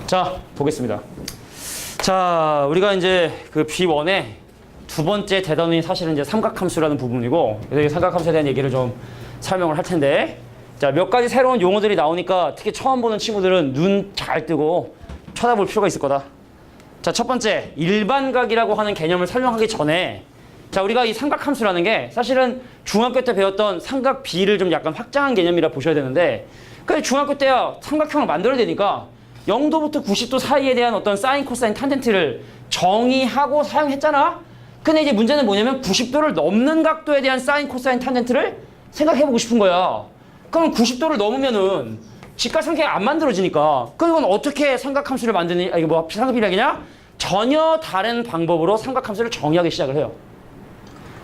자, 보겠습니다. 자, 우리가 이제 그 B1의 두 번째 대단원이 사실은 이제 삼각함수라는 부분이고, 그래서 이 삼각함수에 대한 얘기를 좀 설명을 할 텐데, 자, 몇 가지 새로운 용어들이 나오니까 특히 처음 보는 친구들은 눈 잘 뜨고 쳐다볼 필요가 있을 거다. 자, 첫 번째, 일반각이라고 하는 개념을 설명하기 전에, 자, 우리가 이 삼각함수라는 게 사실은 중학교 때 배웠던 삼각 B를 좀 약간 확장한 개념이라 보셔야 되는데, 근데 중학교 때야 삼각형을 만들어야 되니까 0도부터 90도 사이에 대한 어떤 사인, 코사인, 탄젠트를 정의하고 사용했잖아? 근데 이제 문제는 뭐냐면 90도를 넘는 각도에 대한 사인, 코사인, 탄젠트를 생각해보고 싶은 거야. 그럼 90도를 넘으면은 직각삼각형이 안 만들어지니까, 그럼 이건 어떻게 삼각함수를 만드는, 이게 뭐 삼각비례하겠냐? 전혀 다른 방법으로 삼각함수를 정의하기 시작을 해요.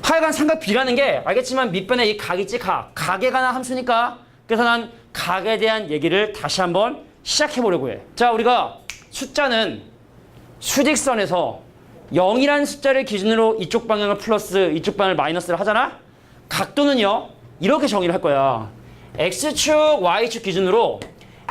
하여간 삼각비라는 게 알겠지만 밑변에 이 각 있지, 각. 각에 관한 함수니까, 그래서 난 각에 대한 얘기를 다시 한번 시작해보려고 해. 자, 우리가 숫자는 수직선에서 0이라는 숫자를 기준으로 이쪽 방향을 플러스, 이쪽 방향을 마이너스를 하잖아? 각도는요, 이렇게 정의를 할 거야. X축, Y축 기준으로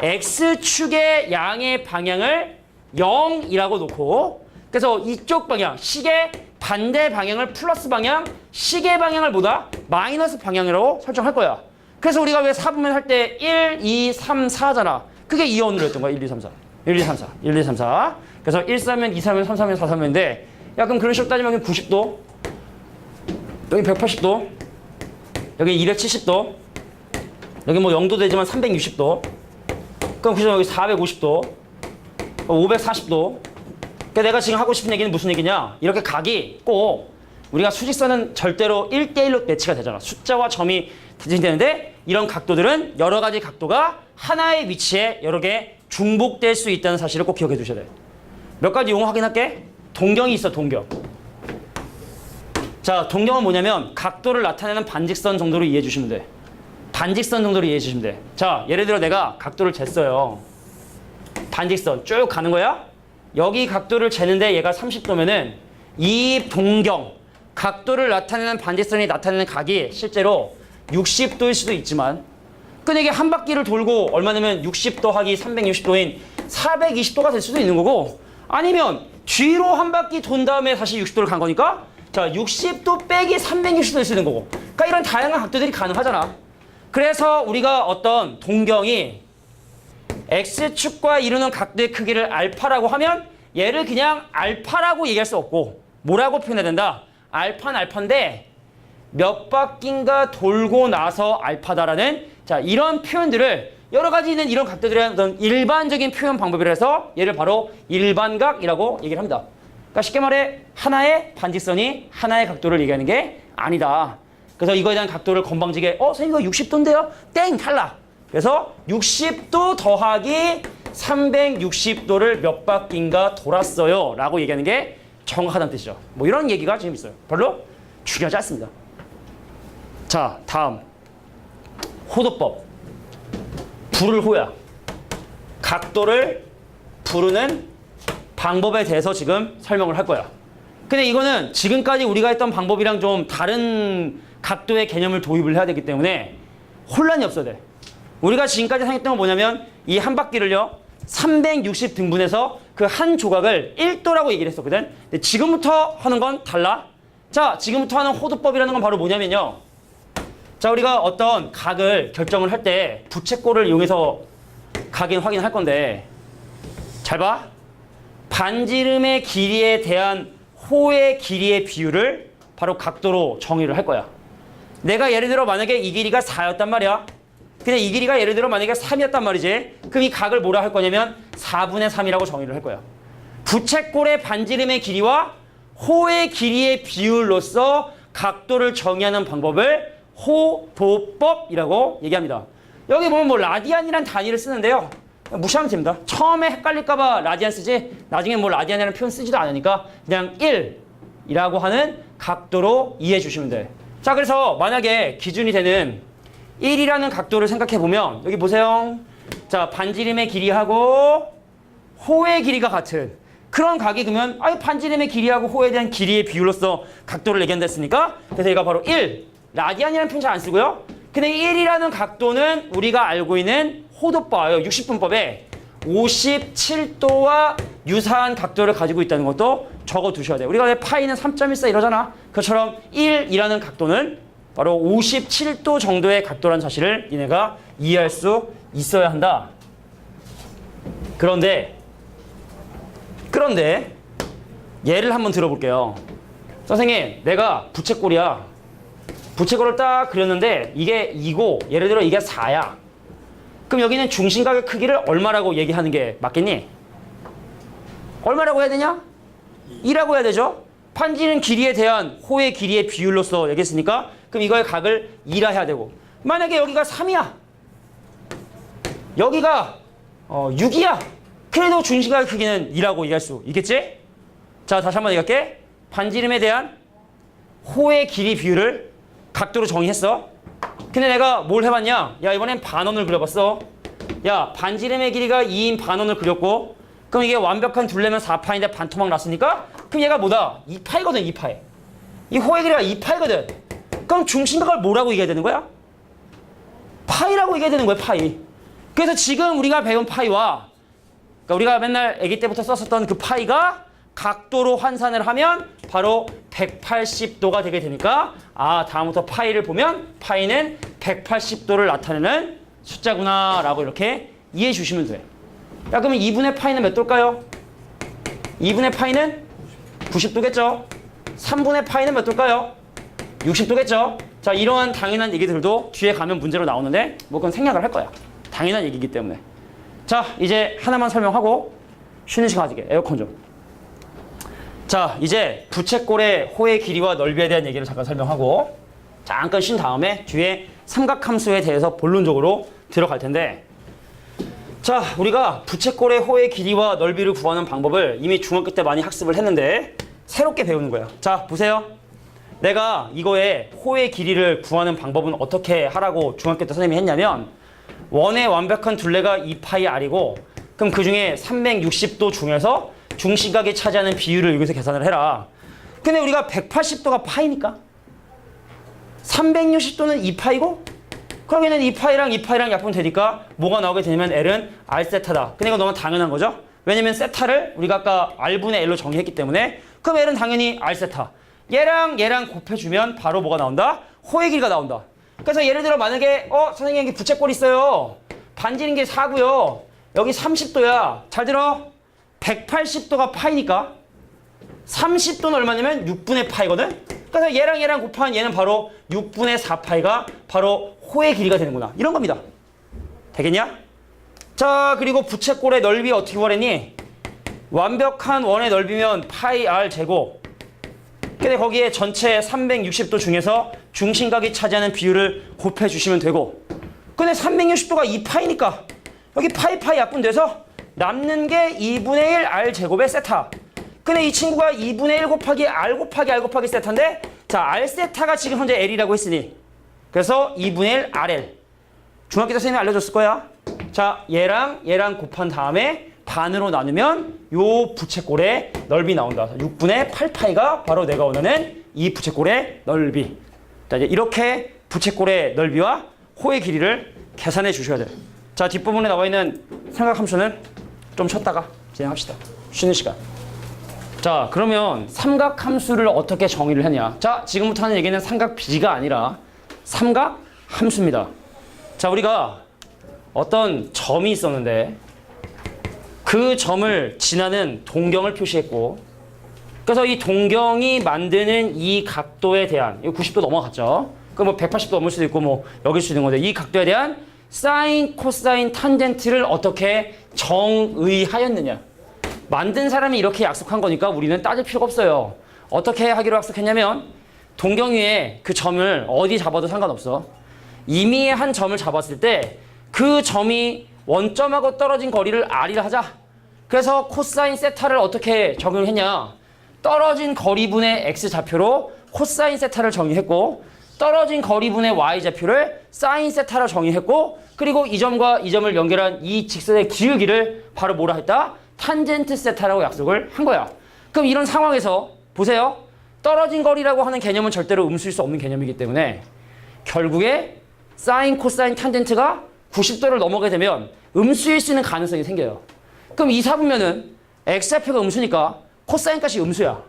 X축의 양의 방향을 0이라고 놓고, 그래서 이쪽 방향, 시계 반대 방향을 플러스 방향, 시계 방향을 뭐다? 마이너스 방향으로 설정할 거야. 그래서 우리가 왜 사분면 할 때 1, 2, 3, 4잖아. 그게 이원으로 했던 거야. 1, 2, 3, 4. 1, 2, 3, 4. 1, 2, 3, 4. 그래서 1, 3면 2, 3면 3, 3면 4, 3면인데, 야, 그럼 그런 식으로 따지면 여기 90도, 여기 180도, 여기 270도, 여기 뭐 0도 되지만 360도, 그럼 그죠? 여기 450도, 540도. 그러니까 내가 지금 하고 싶은 얘기는 무슨 얘기냐? 이렇게 각이 꼭 우리가 수직선은 절대로 1대1로 매치가 되잖아. 숫자와 점이 대칭되는데 이런 각도들은 여러 가지 각도가 하나의 위치에 여러 개 중복될 수 있다는 사실을 꼭 기억해 두셔야 돼. 몇 가지 용어 확인할게. 동경이 있어, 동경. 자, 동경은 뭐냐면 각도를 나타내는 반직선 정도로 이해해 주시면 돼. 반직선 정도로 이해해 주시면 돼. 자, 예를 들어 내가 각도를 쟀어요. 반직선 쭉 가는 거야? 여기 각도를 재는데 얘가 30도면은 이 동경, 각도를 나타내는 반직선이 나타내는 각이 실제로 60도일 수도 있지만, 근데 이게 한 바퀴를 돌고 얼마 되면 60도 하기 360도인 420도가 될 수도 있는 거고, 아니면 뒤로 한 바퀴 돈 다음에 다시 60도를 간 거니까, 자, 60도 빼기 360도 될 수 있는 거고. 그러니까 이런 다양한 각도들이 가능하잖아. 그래서 우리가 어떤 동경이 X축과 이루는 각도의 크기를 알파라고 하면 얘를 그냥 알파라고 얘기할 수 없고 뭐라고 표현해야 된다? 알파는 알파인데 몇 바퀴인가 돌고 나서 알파다라는, 자, 이런 표현들을 여러 가지 있는 이런 각도들의 어떤 일반적인 표현 방법이라 해서 얘를 바로 일반각이라고 얘기를 합니다. 그러니까 쉽게 말해 하나의 반직선이 하나의 각도를 얘기하는 게 아니다. 그래서 이거에 대한 각도를 건방지게 선생님 이거 60도인데요? 땡! 탈락! 그래서 60도 더하기 360도를 몇 바퀴인가 돌았어요 라고 얘기하는 게 정확하다는 뜻이죠. 뭐 이런 얘기가 지금 있어요. 별로 중요하지 않습니다. 자, 다음 호도법. 부를 호야. 각도를 부르는 방법에 대해서 지금 설명을 할 거야. 근데 이거는 지금까지 우리가 했던 방법이랑 좀 다른 각도의 개념을 도입을 해야 되기 때문에 혼란이 없어야 돼. 우리가 지금까지 생각했던 건 뭐냐면 이 한 바퀴를요 360 등분해서 그 한 조각을 1도라고 얘기를 했었거든. 근데 지금부터 하는 건 달라. 자, 지금부터 하는 호도법이라는 건 바로 뭐냐면요, 자, 우리가 어떤 각을 결정을 할 때 부채꼴을 이용해서 각인 확인할 건데, 잘 봐. 반지름의 길이에 대한 호의 길이의 비율을 바로 각도로 정의를 할 거야. 내가 예를 들어 만약에 이 길이가 4였단 말이야. 근데 이 길이가 예를 들어 만약에 3이었단 말이지. 그럼 이 각을 뭐라 할 거냐면 4분의 3이라고 정의를 할 거야. 부채꼴의 반지름의 길이와 호의 길이의 비율로서 각도를 정의하는 방법을 호도법이라고 얘기합니다. 여기 보면 뭐 라디안이란 단위를 쓰는데요, 무시하면 됩니다. 처음에 헷갈릴까봐 라디안 쓰지, 나중에 뭐 라디안이라는 표현 쓰지도 않으니까 그냥 1이라고 하는 각도로 이해해 주시면 돼. 자, 그래서 만약에 기준이 되는 1이라는 각도를 생각해보면 여기 보세요. 자, 반지름의 길이하고 호의 길이가 같은 그런 각이, 그러면 반지름의 길이하고 호에 대한 길이의 비율로서 각도를 얘기한다 했으니까, 그래서 얘가 바로 1, 라디안이라는 표현 잘 안 쓰고요. 근데 1이라는 각도는 우리가 알고 있는 호도법, 60분법에 57도와 유사한 각도를 가지고 있다는 것도 적어 두셔야 돼요. 우리가 왜 파이는 3.14 이러잖아. 그처럼 1이라는 각도는 바로 57도 정도의 각도라는 사실을 니네가 이해할 수 있어야 한다. 그런데 예를 한번 들어볼게요. 선생님, 내가 부채꼴이야. 부채꼴을 딱 그렸는데 이게 2고 예를 들어 이게 4야. 그럼 여기는 중심각의 크기를 얼마라고 얘기하는 게 맞겠니? 얼마라고 해야 되냐? 2라고 해야 되죠? 판지는 길이에 대한 호의 길이의 비율로서 얘기했으니까 그럼 이거의 각을 2라 해야 되고, 만약에 여기가 3이야. 여기가 6이야. 그래도 중심각의 크기는 2라고 얘기할 수 있겠지? 자, 다시 한번 얘기할게. 반지름에 대한 호의 길이 비율을 각도로 정의했어. 근데 내가 뭘 해봤냐? 야, 이번엔 반원을 그려봤어. 야, 반지름의 길이가 2인 반원을 그렸고, 그럼 이게 완벽한 둘레면 4파인데 반토막 났으니까 그럼 얘가 뭐다? 2파이거든, 2파이. 이 호의 길이가 2파이거든. 그럼 중심각을 뭐라고 얘기해야 되는 거야? 파이라고 얘기해야 되는 거야, 파이. 그래서 지금 우리가 배운 파이와, 그러니까 우리가 맨날 아기 때부터 썼었던 그 파이가 각도로 환산을 하면 바로 180도가 되게 되니까, 아, 다음부터 파이를 보면 파이는 180도를 나타내는 숫자구나 라고 이렇게 이해해 주시면 돼. 야, 그러면 2분의 파이는 몇 도일까요? 2분의 파이는 90도겠죠? 3분의 파이는 몇 도일까요? 60도겠죠? 자, 이러한 당연한 얘기들도 뒤에 가면 문제로 나오는데 뭐 그건 생략을 할 거야. 당연한 얘기이기 때문에. 자, 이제 하나만 설명하고 쉬는 시간 가지게. 에어컨 좀. 자, 이제 부채꼴의 호의 길이와 넓이에 대한 얘기를 잠깐 설명하고 잠깐 쉰 다음에 뒤에 삼각함수에 대해서 본론적으로 들어갈 텐데, 자, 우리가 부채꼴의 호의 길이와 넓이를 구하는 방법을 이미 중학교 때 많이 학습을 했는데 새롭게 배우는 거예요. 자, 보세요. 내가 이거의 호의 길이를 구하는 방법은 어떻게 하라고 중학교 때 선생님이 했냐면, 원의 완벽한 둘레가 2파이 r이고, 그럼 그 중에 360도 중에서 중심각이 차지하는 비율을 여기서 계산을 해라. 근데 우리가 180도가 파이니까 360도는 2파이고, 그러면은 2파이랑 2파이랑 약분 되니까 뭐가 나오게 되냐면 L은 R 세타다. 근데 이거 너무 당연한 거죠? 왜냐면 세타를 우리가 아까 R분의 L로 정의했기 때문에, 그럼 L은 당연히 R 세타. 얘랑 곱해주면 바로 뭐가 나온다? 호의 길이가 나온다. 그래서 예를 들어 만약에 선생님 여기 부채꼴 있어요. 반지는 게 4고요. 여기 30도야. 잘 들어. 180도가 파이니까 30도는 얼마냐면 6분의 파이거든? 그래서 얘랑 곱하면 얘는 바로 6분의 4파이가 바로 호의 길이가 되는구나. 이런 겁니다. 되겠냐? 자, 그리고 부채꼴의 넓이 어떻게 구하랬니? 완벽한 원의 넓이면 파이 r 제곱. 근데 거기에 전체 360도 중에서 중심각이 차지하는 비율을 곱해 주시면 되고, 근데 360도가 2파이니까 여기 파이 약분돼서 남는 게 2분의 1 r 제곱의 세타. 근데 이 친구가 2분의 1 곱하기 r 곱하기 세타인데, 자, r 세타가 지금 현재 l이라고 했으니 그래서 2분의 1 rl. 중학교 때 선생님이 알려줬을 거야. 자, 얘랑 곱한 다음에 반으로 나누면 요 부채꼴의 넓이 나온다. 6분의 8파이가 바로 내가 원하는 이 부채꼴의 넓이. 자, 이제 이렇게 부채꼴의 넓이와 호의 길이를 계산해 주셔야 돼요. 자, 뒷부분에 나와 있는 삼각함수는 좀 쉬었다가 진행합시다. 쉬는 시간. 자, 그러면 삼각함수를 어떻게 정의를 했냐? 자, 지금부터 하는 얘기는 삼각비가 아니라 삼각함수입니다. 자, 우리가 어떤 점이 있었는데 그 점을 지나는 동경을 표시했고, 그래서 이 동경이 만드는 이 각도에 대한, 이거 90도 넘어갔죠? 그 뭐 180도 넘을 수도 있고 뭐 여길 수도 있는 건데, 이 각도에 대한 사인, 코사인, 탄젠트를 어떻게 정의하였느냐? 만든 사람이 이렇게 약속한 거니까 우리는 따질 필요가 없어요. 어떻게 하기로 약속했냐면, 동경 위에 그 점을 어디 잡아도 상관없어. 이미 한 점을 잡았을 때 그 점이 원점하고 떨어진 거리를 r이라 하자. 그래서 코사인 세타를 어떻게 적용을 했냐? 떨어진 거리분의 x좌표로 코사인 세타를 정의했고, 떨어진 거리분의 y좌표를 사인 세타로 정의했고, 그리고 이 점과 이 점을 연결한 이 직선의 기울기를 바로 뭐라 했다? 탄젠트 세타라고 약속을 한 거야. 그럼 이런 상황에서 보세요. 떨어진 거리라고 하는 개념은 절대로 음수일 수 없는 개념이기 때문에 결국에 사인, 코사인, 탄젠트가 90도를 넘어가게 되면 음수일 수 있는 가능성이 생겨요. 그럼 이 사분면은 x좌표가 음수니까 코사인 값이 음수야.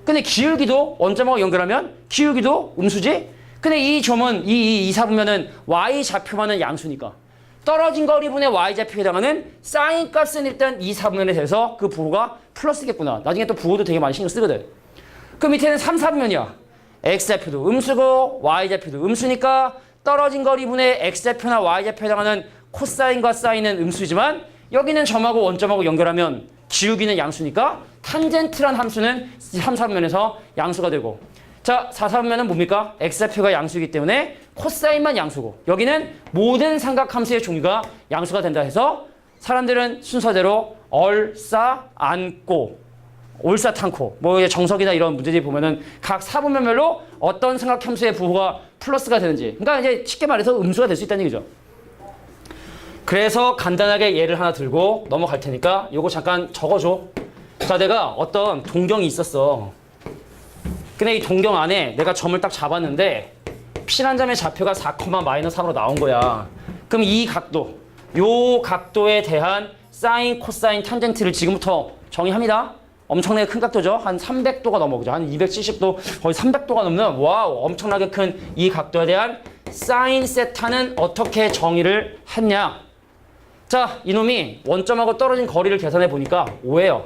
근데 기울기도 원점하고 연결하면 기울기도 음수지? 근데 이 점은 이 사분면은 y좌표만은 양수니까 떨어진 거리분의 y좌표에 해당하는 사인 값은 일단 이 사분면에 대해서 그 부호가 플러스겠구나. 나중에 또 부호도 되게 많이 신경 쓰거든. 그 밑에는 3, 4분면이야. x좌표도 음수고 y좌표도 음수니까 떨어진 거리분의 x좌표나 y좌표에 해당하는 코사인과 사인은 음수지만 여기는 점하고 원점하고 연결하면 기울기는 양수니까 탄젠트란 함수는 3, 4분면에서 양수가 되고 자, 4, 4분면은 뭡니까? x좌표가 양수이기 때문에 코사인만 양수고 여기는 모든 삼각함수의 종류가 양수가 된다 해서 사람들은 순서대로 얼싸 안고 올싸탄코 뭐 정석이나 이런 문제들이 보면은 각 사분면별로 어떤 삼각함수의 부호가 플러스가 되는지 그러니까 이제 쉽게 말해서 음수가 될 수 있다는 얘기죠. 그래서 간단하게 예를 하나 들고 넘어갈 테니까 요거 잠깐 적어줘. 자, 내가 어떤 동경이 있었어. 근데 이 동경 안에 내가 점을 딱 잡았는데 P란 점의 좌표가 4,-3으로 나온 거야. 그럼 이 각도, 요 각도에 대한 사인, 코사인, 탄젠트를 지금부터 정의합니다. 엄청나게 큰 각도죠. 한 300도가 넘어, 그죠? 한 270도, 거의 300도가 넘는 와우, 엄청나게 큰 이 각도에 대한 사인 세타는 어떻게 정의를 했냐? 자, 이놈이 원점하고 떨어진 거리를 계산해 보니까 5예요.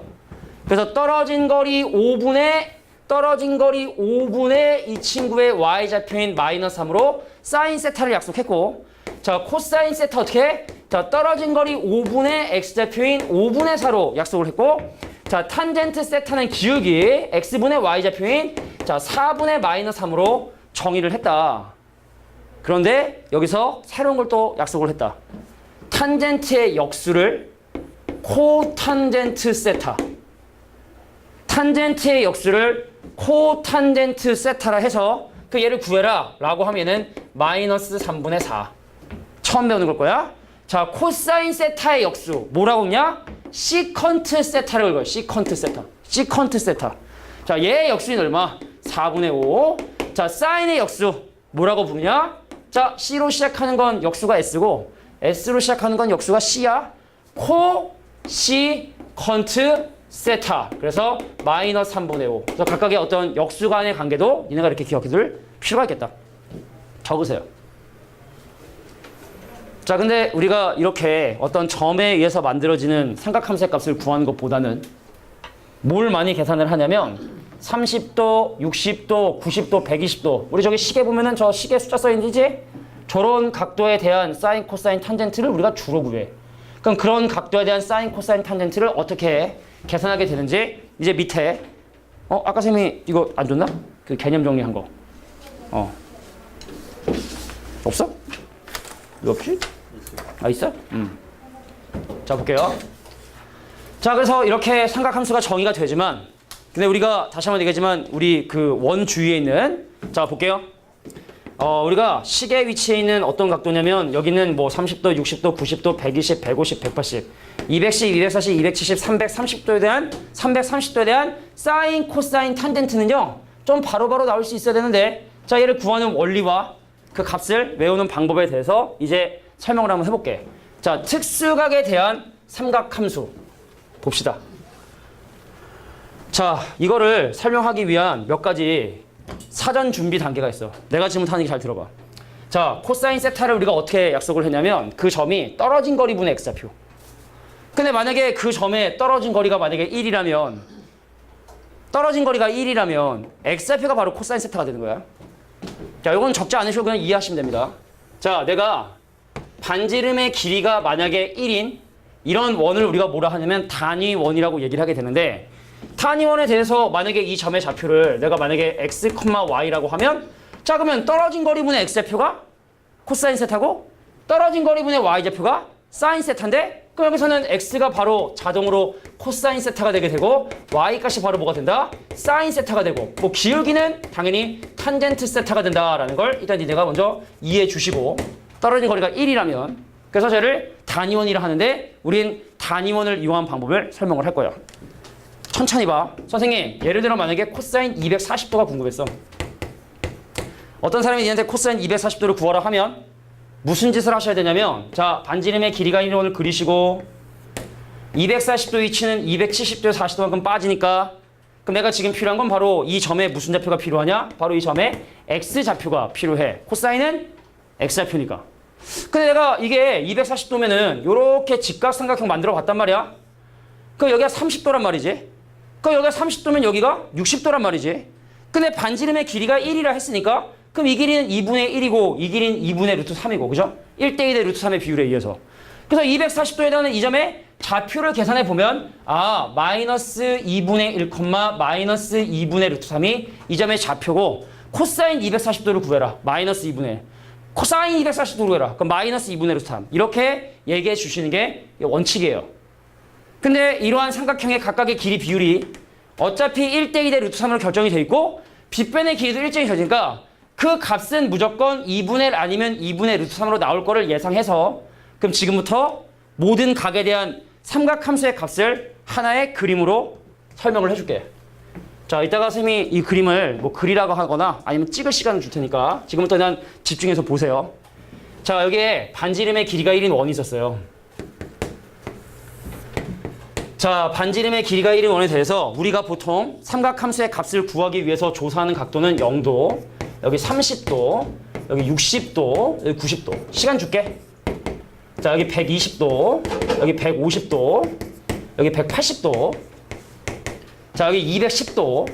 그래서 떨어진 거리 5분의 이 친구의 y좌표인 -3으로 사인 세타를 약속했고 자, 코사인 세타 어떻게? 자, 떨어진 거리 5분의 x좌표인 5분의 4로 약속을 했고 자, 탄젠트 세타는 기울기 x분의 y좌표인 자, 4분의 -3으로 정의를 했다. 그런데 여기서 새로운 걸 또 약속을 했다. 탄젠트의 역수를 코탄젠트 세타 탄젠트의 역수를 코탄젠트 세타라 해서 그 얘를 구해라 라고 하면은 -3분의 4 처음 배우는 걸 거야. 자, 코사인 세타의 역수 뭐라고 했냐? 시컨트 세타를 걸 거야. 시컨트 세타. 자, 얘의 역수는 얼마? 4분의 5. 자, 사인의 역수 뭐라고 부르냐? 자, C로 시작하는 건 역수가 S고 S로 시작하는 건 역수가 C야. 시컨트 세타. 그래서 -3분의 5. 그래서 각각의 어떤 역수 간의 관계도 니네가 이렇게 기억해둘 필요가 있겠다. 적으세요. 자, 근데 우리가 이렇게 어떤 점에 의해서 만들어지는 삼각함수의 값을 구하는 것보다는 뭘 많이 계산을 하냐면 30도, 60도, 90도, 120도. 우리 저기 시계 보면은 저 시계 숫자 써있는지 저런 각도에 대한 사인, 코사인, 탄젠트를 우리가 주로 구해. 그럼 그런 각도에 대한 사인, 코사인, 탄젠트를 어떻게 계산하게 되는지 이제 밑에 아까 쌤이 이거 안 줬나? 그 개념 정리한 거. 없어? 이거 없지? 아, 있어? 자, 볼게요. 자, 그래서 이렇게 삼각함수가 정의가 되지만 근데 우리가 다시 한번 얘기하지만 우리 그 원 주위에 있는 자, 볼게요. 우리가 시계 위치에 있는 어떤 각도냐면 여기는 뭐 30도, 60도, 90도, 120, 150, 180, 210, 240, 270, 330도에 대한 330도에 대한 사인, 코사인, 탄젠트는요. 좀 바로바로 나올 수 있어야 되는데 자, 얘를 구하는 원리와 그 값을 외우는 방법에 대해서 이제 설명을 한번 해볼게. 자, 특수각에 대한 삼각함수 봅시다. 자, 이거를 설명하기 위한 몇 가지 사전 준비 단계가 있어. 내가 지금 하는 게 잘 들어봐. 자, 코사인 세타를 우리가 어떻게 약속을 했냐면 그 점이 떨어진 거리분의 x좌표. 근데 만약에 그 점에 떨어진 거리가 만약에 1이라면 x좌표가 바로 코사인 세타가 되는 거야. 자, 이건 적지 않으시고 그냥 이해하시면 됩니다. 자, 내가 반지름의 길이가 만약에 1인 이런 원을 우리가 뭐라 하냐면 단위원이라고 얘기를 하게 되는데 단위원에 대해서 만약에 이 점의 좌표를 내가 만약에 x, y라고 하면 자, 그러면 떨어진 거리분의 x좌표가 코사인 세타고 떨어진 거리분의 y좌표가 사인 세타인데 그럼 여기서는 x가 바로 자동으로 코사인 세타가 되게 되고 y값이 바로 뭐가 된다? 사인 세타가 되고 뭐 기울기는 당연히 탄젠트 세타가 된다라는 걸 일단 니네가 먼저 이해해 주시고 떨어진 거리가 1이라면 그래서 쟤를 단위원이라 하는데 우린 단위원을 이용한 방법을 설명을 할 거예요. 천천히 봐. 선생님, 예를 들어 만약에 코사인 240도가 궁금했어. 어떤 사람이 니한테 코사인 240도를 구하라 하면 무슨 짓을 하셔야 되냐면 자, 반지름의 길이가 1원을 그리시고 240도 위치는 270도에 40도만큼 빠지니까 그럼 내가 지금 필요한 건 바로 이 점에 무슨 좌표가 필요하냐? 바로 이 점에 X좌표가 필요해. 코사인은 X좌표니까. 근데 내가 이게 240도면은 요렇게 직각삼각형 만들어 봤단 말이야. 그럼 여기가 30도란 말이지. 그럼 여기가 30도면 여기가 60도란 말이지. 근데 반지름의 길이가 1이라 했으니까 그럼 이 길이는 2분의 1이고 이 길이는 2분의 루트 3이고 그죠? 1대1의 루트 3의 비율에 의해서. 그래서 240도에 해당하는 이 점의 좌표를 계산해 보면 마이너스 2분의 1, 마이너스 2분의 루트 3이 이 점의 좌표고 코사인 240도를 구해라. 마이너스 2분의 1. 코사인 240도를 구해라. 그럼 마이너스 2분의 루트 3. 이렇게 얘기해 주시는 게 원칙이에요. 근데 이러한 삼각형의 각각의 길이 비율이 어차피 1대1의 루트 3으로 결정이 돼 있고 빗변의 길이도 일정이 되니까 그 값은 무조건 2분의 1 아니면 2분의 루트 3으로 나올 거를 예상해서 그럼 지금부터 모든 각에 대한 삼각함수의 값을 하나의 그림으로 설명을 해줄게. 자, 이따가 선생님이 이 그림을 뭐 그리라고 하거나 아니면 찍을 시간을 줄 테니까 지금부터 그냥 집중해서 보세요. 자, 여기에 반지름의 길이가 1인 원이 있었어요. 자, 반지름의 길이가 1인 원에 대해서 우리가 보통 삼각함수의 값을 구하기 위해서 조사하는 각도는 0도, 여기 30도, 여기 60도, 여기 90도. 시간 줄게. 자, 여기 120도, 여기 150도, 여기 180도, 자, 여기 210도,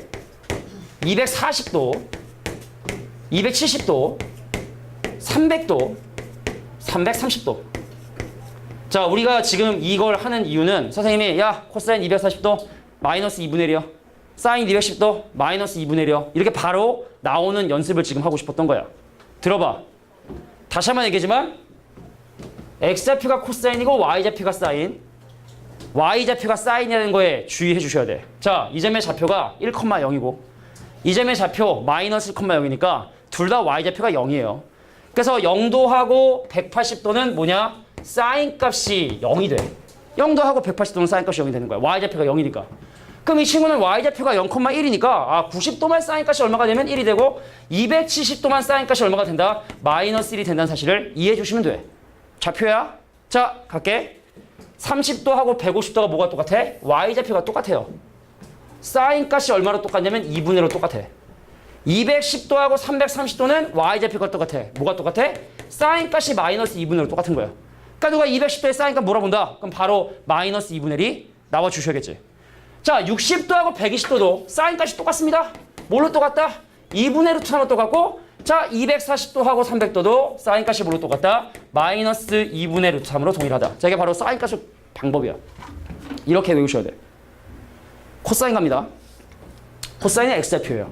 240도, 270도, 300도, 330도. 자, 우리가 지금 이걸 하는 이유는 선생님이 야, 코사인 240도 마이너스 2분의 1이요. 사인 210도 마이너스 2분의 1이요. 이렇게 바로 나오는 연습을 지금 하고 싶었던 거야. 들어봐. 다시 한번 얘기하지만 X좌표가 코사인이고 Y좌표가 사인. Y좌표가 사인이라는 거에 주의해 주셔야 돼. 자, 이 점의 좌표가 1,0이고 이 점의 좌표 마이너스 1,0이니까 둘 다 Y좌표가 0이에요. 그래서 0도하고 180도는 뭐냐? 사인 값이 0이 돼. 0도하고 180도는 사인 값이 0이 되는 거야. Y좌표가 0이니까. 그럼 이 친구는 Y좌표가 0,1이니까 90도만 사인 값이 얼마가 되면 1이 되고 270도만 사인 값이 얼마가 된다? 마이너스 1이 된다는 사실을 이해해 주시면 돼. 좌표야. 자, 갈게. 30도하고 150도가 뭐가 똑같아? Y좌표가 똑같아요. 사인 값이 얼마로 똑같냐면 2분의 1로 똑같아. 210도하고 330도는 Y좌표가 똑같아. 뭐가 똑같아? 사인 값이 마이너스 2분의 1로 똑같은 거야. 그러니까 누가 210도에 사인 값 몰아본다? 그럼 바로 마이너스 2분의 1이 나와 주셔야겠지. 자, 60도하고 120도도 사인 값이 똑같습니다. 뭘로 똑같다? 2분의 루트 3로 똑같고 자, 240도하고 300도도 사인 값이 뭘로 똑같다? 마이너스 2분의 루트 3으로 동일하다. 자, 이게 바로 사인 값의 방법이야. 이렇게 외우셔야 돼. 코사인 갑니다. 코사인은 X좌표예요.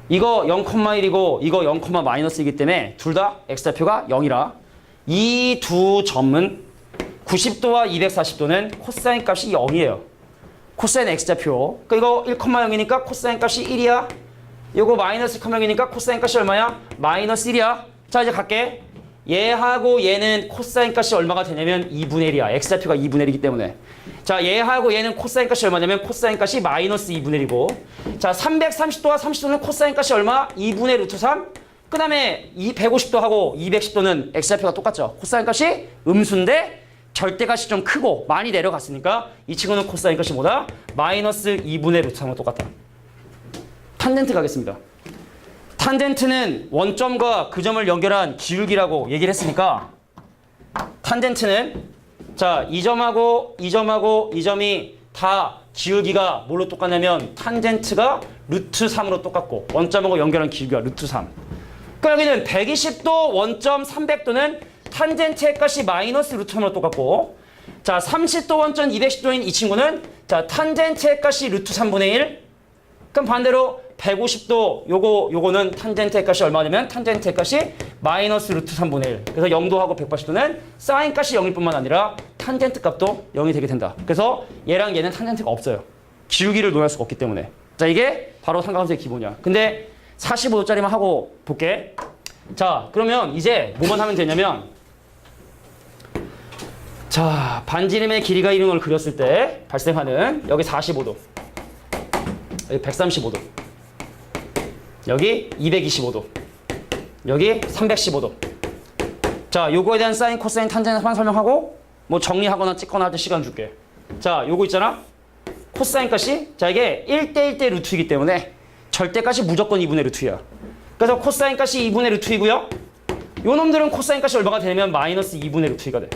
이거 0,1이고 이거 0,-이기 때문에 둘 다 X좌표가 0이라 이 두 점은 90도와 240도는 코사인 값이 0이에요. 코사인 X좌표. 그러니까 이거 1,0이니까 코사인 값이 1이야. 이거 마이너스 1,0이니까 코사인 값이 얼마야? 마이너스 1이야. 자, 이제 갈게. 얘하고 얘는 코사인 값이 얼마가 되냐면 2분의 1이야. X좌표가 2분의 1이기 때문에. 자, 얘하고 얘는 코사인 값이 얼마냐면 코사인 값이 마이너스 2분의 1이고 자, 330도와 30도는 코사인 값이 얼마? 2분의 루트 3. 그 다음에 150도하고 210도는 X좌표가 똑같죠. 코사인 값이 음수인데 절대값이 좀 크고 많이 내려갔으니까 이 친구는 코사인 값이 뭐다? 마이너스 2분의 루트 3하고 똑같다. 탄젠트 가겠습니다. 탄젠트는 원점과 그 점을 연결한 기울기라고 얘기를 했으니까 탄젠트는 자, 이 점하고 이 점하고 이 점이 다 기울기가 뭘로 똑같냐면 탄젠트가 루트 3으로 똑같고 원점하고 연결한 기울기가 루트 3. 그러니까 여기는 120도 원점 300도는 탄젠트의 값이 마이너스 루트 3으로 똑같고 자, 30도 원점 210도인 이 친구는 자, 탄젠트의 값이 루트 3분의 1. 그럼 반대로 150도 요거는 탄젠트의 값이 얼마냐면 탄젠트의 값이 마이너스 루트 3분의 1. 그래서 0도하고 180도는 사인 값이 0일 뿐만 아니라 탄젠트 값도 0이 되게 된다. 그래서 얘랑 얘는 탄젠트가 없어요. 기울기를 논할 수가 없기 때문에. 자, 이게 바로 삼각함수의 기본이야. 근데 45도짜리만 하고 볼게. 자, 그러면 이제 뭐만 하면 되냐면 자, 반지름의 길이가 1인 원을 그렸을 때 발생하는 여기 45도, 여기 135도, 여기 225도, 여기 315도. 자, 요거에 대한 사인, 코사인, 탄젠트 하나 설명하고 뭐 정리하거나 찍거나 할 때 시간 줄게. 자, 요거 있잖아. 코사인 값이 자 이게 1대1대 루트이기 때문에 절대값이 무조건 2분의 루트야. 그래서 코사인 값이 2분의 루트이고요. 요 놈들은 코사인 값이 얼마가 되냐면 마이너스 2분의 루트가 돼.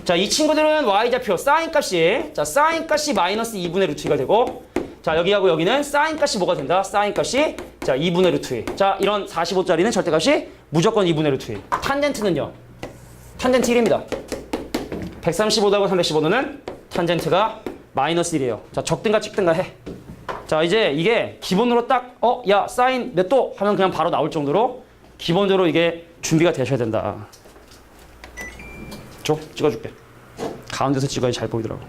자, 이 친구들은 y좌표 사인 값이 자 사인 값이 마이너스 2분의 루트가 되고 자 여기하고 여기는 사인 값이 뭐가 된다? 사인 값이 자 2분의 루트. 자 이런 45짜리는 절대값이 무조건 2분의 루트. 탄젠트는요. 탄젠트 1입니다. 135도하고 315도는 탄젠트가 마이너스 1이에요. 자 적든가 찍든가 해. 자 이제 이게 기본으로 딱 야 사인 몇 도? 하면 그냥 바로 나올 정도로 기본적으로 이게 준비가 되셔야 된다. 줘 찍어줄게. 가운데서 찍어야 잘 보이더라고.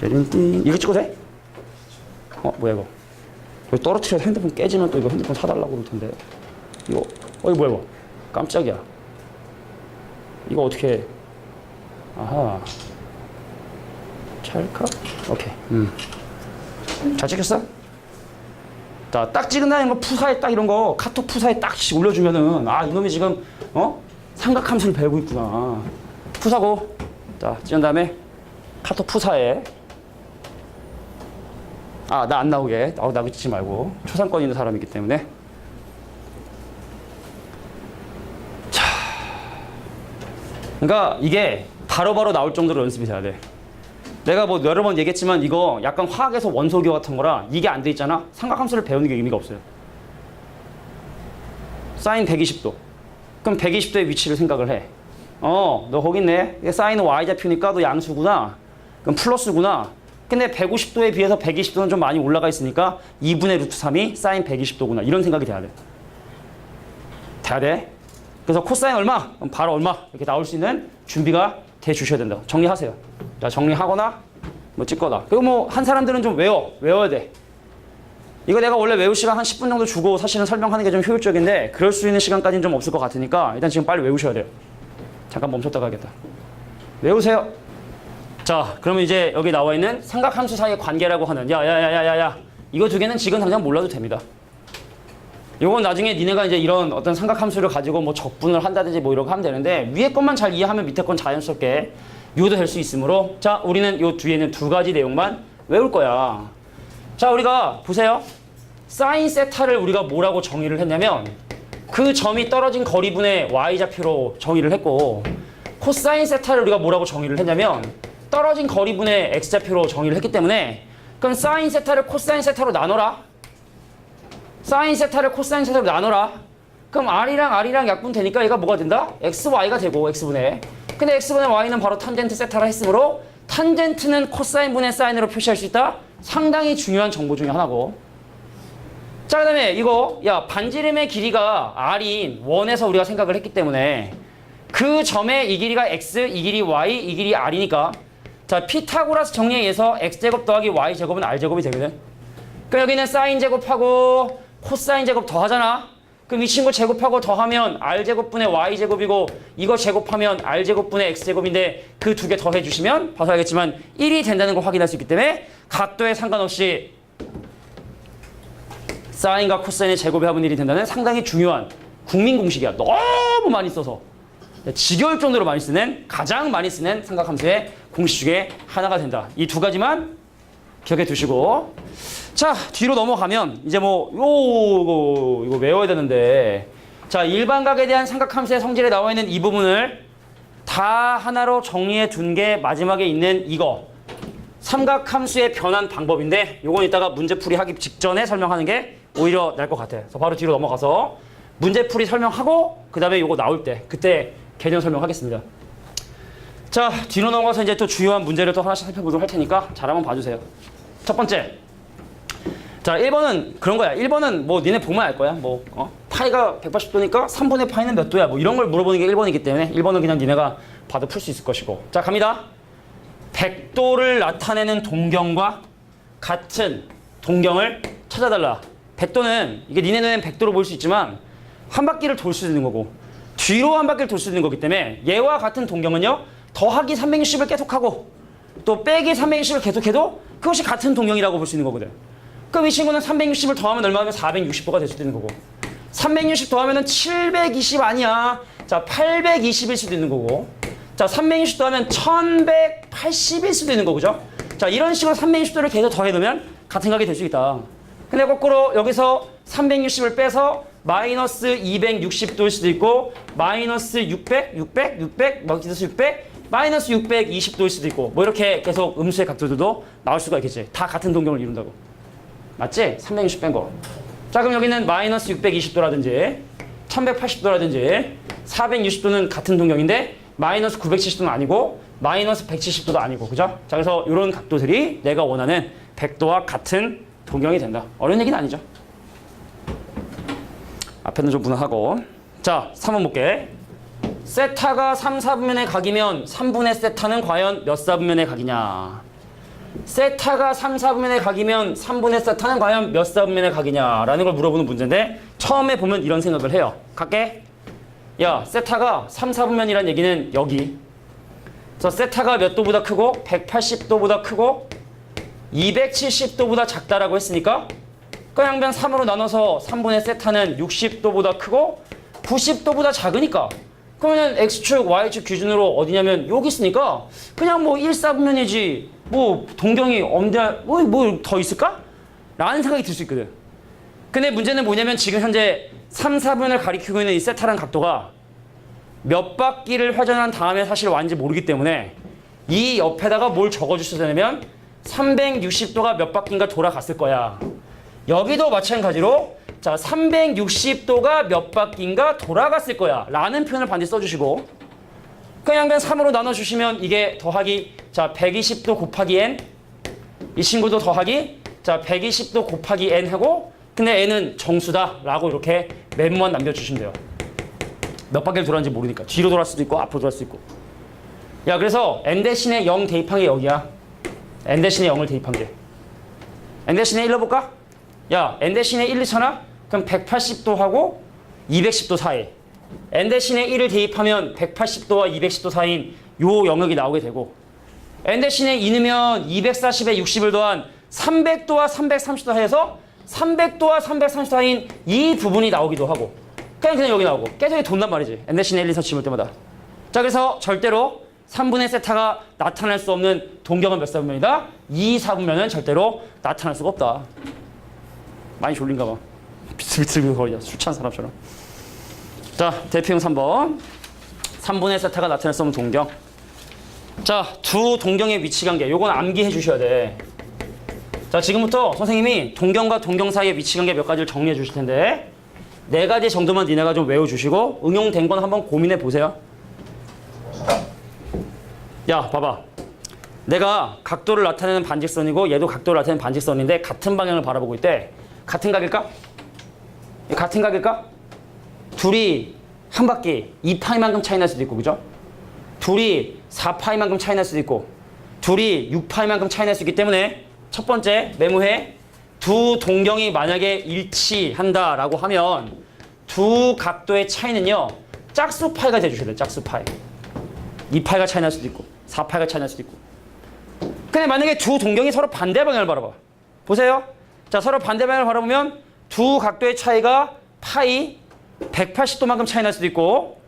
이거 찍어도 돼? 뭐야 이거? 이거 떨어뜨려서 핸드폰 깨지면 또 이거 핸드폰 사달라고 그럴 텐데. 이거 이거 뭐야 이거? 깜짝이야. 이거 어떻게 해? 아하. 찰칵? 오케이. 잘 찍혔어? 자, 딱 찍은 다음에 뭐 푸사에 딱 이런 거 카톡 푸사에 딱 올려주면은 아 이놈이 지금 삼각함수를 배우고 있구나. 푸사고 자 찍은 다음에 카톡 푸사에 나 안 나오게 나오게 찍지 말고 초상권 있는 사람이기 때문에 자 그러니까 이게 바로바로 나올 정도로 연습이 돼야 돼. 내가 뭐 여러 번 얘기했지만 이거 약간 화학에서 원소기호 같은 거라 이게 안 돼 있잖아. 삼각함수를 배우는 게 의미가 없어요. 사인 120도 그럼 120도의 위치를 생각을 해. 너 거기 있네. 사인은 y좌표니까 너 양수구나. 그럼 플러스구나. 근데 150도에 비해서 120도는 좀 많이 올라가 있으니까 2분의 루트 3이 사인 120도구나. 이런 생각이 돼야 돼. 돼야 돼. 그래서 코사인 얼마? 그럼 바로 얼마? 이렇게 나올 수 있는 준비가 돼 주셔야 된다. 정리하세요. 자, 정리하거나 뭐 찍거나. 그리고 뭐 한 사람들은 좀 외워야 돼. 이거 내가 원래 외울 시간 한 10분 정도 주고 사실은 설명하는 게 좀 효율적인데 그럴 수 있는 시간까지는 좀 없을 것 같으니까 일단 지금 빨리 외우셔야 돼요. 잠깐 멈췄다 가겠다. 외우세요. 자, 그러면 이제 여기 나와 있는 삼각함수 사이의 관계라고 하는 야야야야야야 이거 두 개는 지금 당장 몰라도 됩니다. 요건 나중에 니네가 이제 이런 어떤 삼각함수를 가지고 뭐 적분을 한다든지 뭐 이런 거 하면 되는데 위에 것만 잘 이해하면 밑에 건 자연스럽게 유도될 수 있으므로 자 우리는 요 뒤에는 두 가지 내용만 외울 거야. 자 우리가 보세요. 사인 세타를 우리가 뭐라고 정의를 했냐면 그 점이 떨어진 거리분의 y좌표로 정의를 했고 코사인 세타를 우리가 뭐라고 정의를 했냐면 떨어진 거리분의 x좌표로 정의를 했기 때문에 그럼 사인 세타를 코사인 세타로 나눠라. 사인 세타를 코사인 세타로 나눠라. 그럼 r이랑 약분 되니까 얘가 뭐가 된다? xy가 되고 x분의 근데 x분의 y는 바로 탄젠트 세타라 했으므로 탄젠트는 코사인분의 사인으로 표시할 수 있다. 상당히 중요한 정보 중에 하나고 자 그 다음에 이거 반지름의 길이가 r인 원에서 우리가 생각을 했기 때문에 그 점의 이 길이가 x, 이 길이 y, 이 길이 r이니까 자 피타고라스 정리에 의해서 x제곱 더하기 y제곱은 r제곱이 되거든. 그럼 여기는 사인 제곱하고 코사인 제곱 더하잖아. 그럼 이 친구 제곱하고 더하면 r제곱분의 y제곱이고 이거 제곱하면 r제곱분의 x제곱인데 그 두 개 더해주시면 봐서 알겠지만 1이 된다는 걸 확인할 수 있기 때문에 각도에 상관없이 사인과 코사인의 제곱의 합은 1이 된다는 상당히 중요한 국민 공식이야. 너무 많이 써서 지겨울 정도로 많이 쓰는 가장 많이 쓰는 삼각함수의 공식 중에 하나가 된다. 이 두 가지만 기억해 두시고 자 뒤로 넘어가면 이제 뭐 이거 외워야 되는데 자 일반각에 대한 삼각함수의 성질에 나와 있는 이 부분을 다 하나로 정리해 둔 게 마지막에 있는 이거 삼각함수의 변환 방법인데 요건 이따가 문제풀이 하기 직전에 설명하는 게 오히려 나을 것 같아. 그래서 바로 뒤로 넘어가서 문제풀이 설명하고 그 다음에 요거 나올 때 그때 개념 설명하겠습니다. 자 뒤로 넘어가서 이제 또 주요한 문제를 또 하나씩 살펴보도록 할 테니까 잘 한번 봐주세요. 첫 번째 자 1번은 그런 거야. 1번은 뭐 니네 보면 알 거야. 뭐 파이가 180도니까 3분의 파이는 몇 도야 뭐 이런 걸 물어보는 게 1번이기 때문에 1번은 그냥 니네가 봐도 풀 수 있을 것이고 자 갑니다. 100도를 나타내는 동경과 같은 동경을 찾아달라. 100도는 이게 니네 눈엔 100도로 보일 수 있지만 한 바퀴를 돌 수 있는 거고 뒤로 한 바퀴를 돌 수 있는 거기 때문에 얘와 같은 동경은요 더하기 360을 계속하고 또 빼기 360을 계속해도 그것이 같은 동경이라고 볼 수 있는 거거든. 그럼 이 친구는 360을 더하면 얼마면 460도가 될 수도 있는 거고 360 더하면 720 아니야. 자 820일 수도 있는 거고 자, 360도 하면 1180일 수도 있는 거죠. 자, 이런 식으로 360도를 계속 더해놓으면 같은 각이 될 수 있다. 근데 거꾸로 여기서 360을 빼서 마이너스 260도일 수도 있고 마이너스 600, 600, 600, 마이너스 600, 마이너스 620도일 수도 있고 뭐 이렇게 계속 음수의 각도들도 나올 수가 있겠지. 다 같은 동경을 이룬다고. 맞지? 360 뺀 거. 자, 그럼 여기는 마이너스 620도라든지 1180도라든지 460도는 같은 동경인데 마이너스 970도는 아니고 마이너스 170도도 아니고, 그죠? 자, 그래서 이런 각도들이 내가 원하는 100도와 같은 동경이 된다. 어려운 얘기는 아니죠. 앞에는 좀 무난하고. 자, 3번 볼게. 세타가 3, 4분면의 각이면 3분의 세타는 과연 몇 4분면의 각이냐. 세타가 3, 4분면의 각이면 3분의 세타는 과연 몇 4분면의 각이냐 라는 걸 물어보는 문제인데 처음에 보면 이런 생각을 해요. 갈게. 야, 세타가 3, 4분면이란 얘기는 여기. 저 세타가 몇 도보다 크고 180도보다 크고 270도보다 작다라고 했으니까 그냥 3으로 나눠서 3분의 세타는 60도보다 크고 90도보다 작으니까 그러면 X축, Y축 기준으로 어디냐면 여기 있으니까 그냥 뭐 1, 4분면이지 뭐 동경이 엄대 뭐 더 있을까? 라는 생각이 들 수 있거든. 근데 문제는 뭐냐면 지금 현재 3, 4분을 가리키고 있는 이 세타라는 각도가 몇 바퀴를 회전한 다음에 사실 완지 모르기 때문에 이 옆에다가 뭘 적어주셔야 되냐면 360도가 몇 바퀴인가 돌아갔을 거야. 여기도 마찬가지로 자 360도가 몇 바퀴인가 돌아갔을 거야 라는 표현을 반드시 써주시고 그냥 3으로 나눠주시면 이게 더하기 자 120도 곱하기 n 이 친구도 더하기 자 120도 곱하기 n 하고 근데 n은 정수다 라고 이렇게 메모만 남겨주시면 돼요. 몇 바퀴를 돌았는지 모르니까 뒤로 돌았을 수도 있고 앞으로 돌았을 수도 있고. 야, 그래서 n 대신에 0 대입한 게 여기야. n 대신에 0을 대입한 게 n 대신에 1 넣어볼까? 야, n 대신에 1 넣잖아? 그럼 180도 하고 210도 사이. n 대신에 1을 대입하면 180도와 210도 사이인 요 영역이 나오게 되고 n 대신에 2 넣으면 240에 60을 더한 300도와 330도 해서 300도와 330도 사이인 이 부분이 나오기도 하고 그냥 여기 나오고 계속 돈단 말이지. n 대신에 1, 2, 4 집을 때마다. 자, 그래서 절대로 3분의 세타가 나타날 수 없는 동경은 몇 4분면이다? 2, 4분면은 절대로 나타날 수가 없다. 많이 졸린가 봐. 비틀비틀 거리냐. 술 취한 사람처럼. 자, 대표형 3번. 3분의 세타가 나타날 수 없는 동경. 자, 두 동경의 위치 관계. 요건 암기해 주셔야 돼. 자, 지금부터 선생님이 동경과 동경 사이의 위치 관계 몇 가지를 정리해 주실 텐데 4가지 정도만 니네가 좀 외워주시고 응용된 건 한번 고민해 보세요. 야, 봐봐. 내가 각도를 나타내는 반직선이고 얘도 각도를 나타내는 반직선인데 같은 방향을 바라보고 있대. 같은 각일까? 같은 각일까? 둘이 한 바퀴 2파이만큼 차이 날 수도 있고, 그죠? 둘이 4파이만큼 차이 날 수도 있고 둘이 6파이만큼 차이 날 수 있기 때문에 첫 번째 메모해. 두 동경이 만약에 일치한다라고 하면 두 각도의 차이는요 짝수 파이가 돼주셔야 돼요. 짝수 파이. 2파이가 차이 날 수도 있고 4파이가 차이 날 수도 있고. 근데 만약에 두 동경이 서로 반대 방향을 바라봐. 보세요. 자, 서로 반대 방향을 바라보면 두 각도의 차이가 파이 180도만큼 차이 날 수도 있고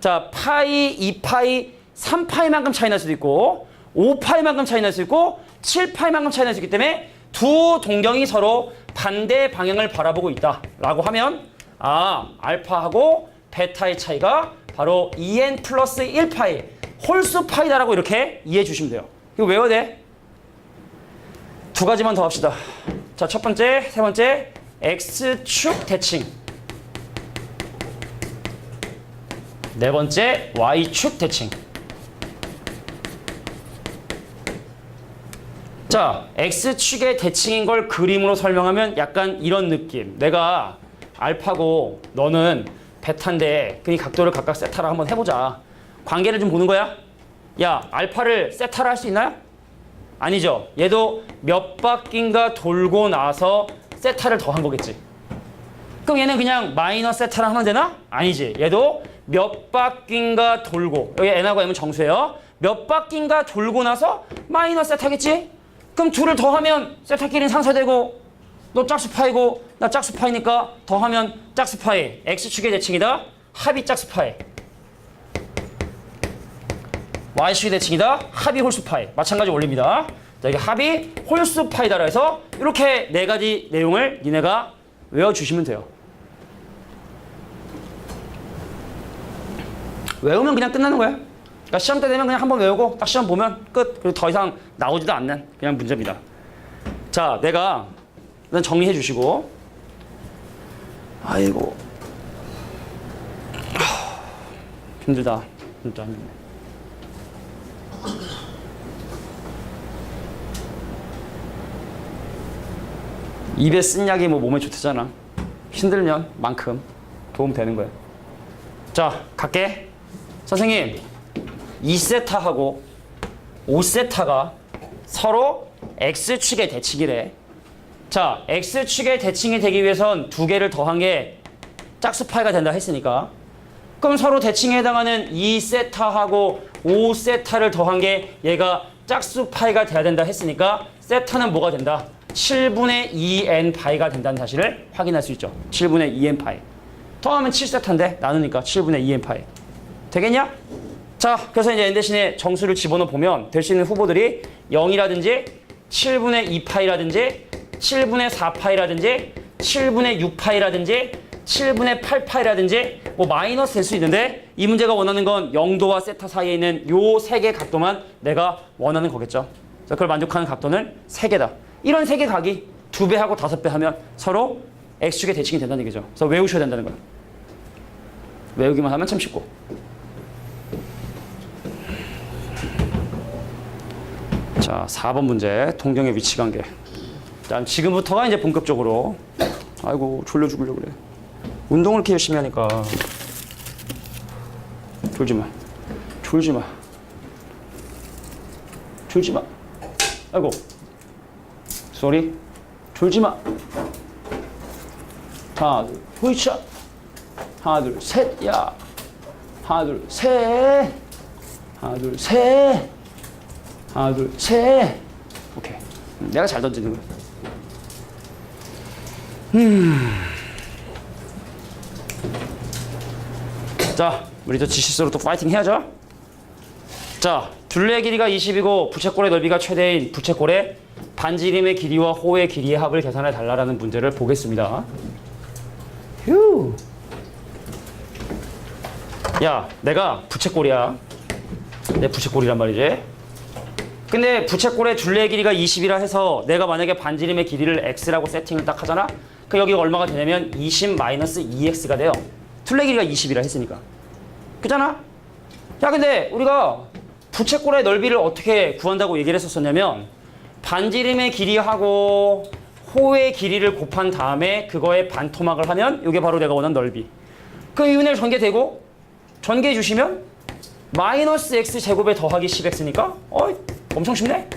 자 파이, 2파이, 3파이만큼 차이 날 수도 있고 5파이만큼 차이 날 수 있고 7파이만큼 차이 날 수 있기 때문에 두 동경이 서로 반대 방향을 바라보고 있다라고 하면 아, 알파하고 베타의 차이가 바로 2n 플러스 1파이 홀수 파이다라고 이렇게 이해해 주시면 돼요. 이거 외워야 돼. 두 가지만 더 합시다. 자, 첫 번째, 세 번째 X축 대칭. 네 번째 Y축 대칭. 자, X축의 대칭인 걸 그림으로 설명하면 약간 이런 느낌. 내가 알파고 너는 베타인데 그 각도를 각각 세타로 한번 해보자. 관계를 좀 보는 거야. 야, 알파를 세타로 할 수 있나요? 아니죠. 얘도 몇 바퀴인가 돌고 나서 세타를 더한 거겠지. 그럼 얘는 그냥 마이너스 세타를 하면 되나? 아니지. 얘도 몇 바퀴인가 돌고, 여기 n하고 m은 정수예요. 몇 바퀴인가 돌고 나서 마이너스 세타겠지? 그럼 둘을 더하면 세타끼리는 상쇄되고 너 짝수파이고 나 짝수파이니까 더하면 짝수파이. X축의 대칭이다. 합이 짝수파이. y축의 대칭이다. 합이 홀수 파이. 마찬가지 원리입니다. 자, 이게 합이 홀수 파이다라 해서 이렇게 네 가지 내용을 니네가 외워주시면 돼요. 외우면 그냥 끝나는 거야. 그러니까 시험 때 되면 그냥 한번 외우고 딱 시험 보면 끝. 그리고 더 이상 나오지도 않는 그냥 문제입니다. 자, 내가 일단 정리해 주시고. 아이고. 힘들다. 진짜 힘드네. 입에 쓴 약이 뭐 몸에 좋대잖아. 힘들면 만큼 도움 되는 거야. 자, 갈게. 선생님, 2세타하고 5세타가 서로 X축의 대칭이래. 자, X축의 대칭이 되기 위해선 두 개를 더한 게 짝수파이가 된다 했으니까 그럼 서로 대칭에 해당하는 2세타하고 5세타를 더한 게 얘가 짝수파이가 돼야 된다 했으니까 세타는 뭐가 된다? 7분의 2n 파이가 된다는 사실을 확인할 수 있죠. 7분의 2n 파이. 더하면 7세타인데 나누니까 7분의 2n 파이. 되겠냐? 자, 그래서 이제 n 대신에 정수를 집어넣어 보면 될 수 있는 후보들이 0이라든지 7분의 2파이라든지 7분의 4파이라든지 7분의 6파이라든지 7분의 8파이라든지 뭐 마이너스 될 수 있는데 이 문제가 원하는 건 0도와 세타 사이에 있는 요 세 개 각도만 내가 원하는 거겠죠. 자, 그걸 만족하는 각도는 3개다. 이런 3개 각이 2배하고 5배 하면 서로 X축의 대칭이 된다는 얘기죠. 그래서 외우셔야 된다는 거야. 외우기만 하면 참 쉽고. 자, 4번 문제. 동경의 위치 관계. 자, 지금부터가 이제 본격적으로. 아이고, 졸려 죽으려고 그래. 운동을 이렇게 열심히 하니까. 졸지 마. 졸지 마. 졸지 마. 아이고. 쏘리. 졸지 마. 하나, 둘, 호이차. 하나, 둘, 셋. 야. 하나, 둘, 셋. 하나, 둘, 셋. 하나, 둘, 셋. 오케이. 내가 잘 던지는 거야. 자, 우리 저 지시수로 또 파이팅 해야죠. 자, 둘레 길이가 20이고 부채꼴의 넓이가 최대인 부채꼴의 반지름의 길이와 호의 길이의 합을 계산해 달라라는 문제를 보겠습니다. 휴. 야, 내가 부채꼴이야. 내 부채꼴이란 말이지. 근데 부채꼴의 둘레 길이가 20이라 해서 내가 만약에 반지름의 길이를 x라고 세팅을 딱 하잖아. 그 여기가 얼마가 되냐면 20-2x가 돼요. 둘레 길이가 20이라 했으니까. 그잖아? 야, 근데 우리가 부채꼴의 넓이를 어떻게 구한다고 얘기를 했었냐면 반지름의 길이하고 호의 길이를 곱한 다음에 그거에 반토막을 하면 이게 바로 내가 원하는 넓이. 그럼 이 은혜를 전개되고 전개해 주시면 마이너스 x 제곱에 더하기 10x니까 엄청 쉽네?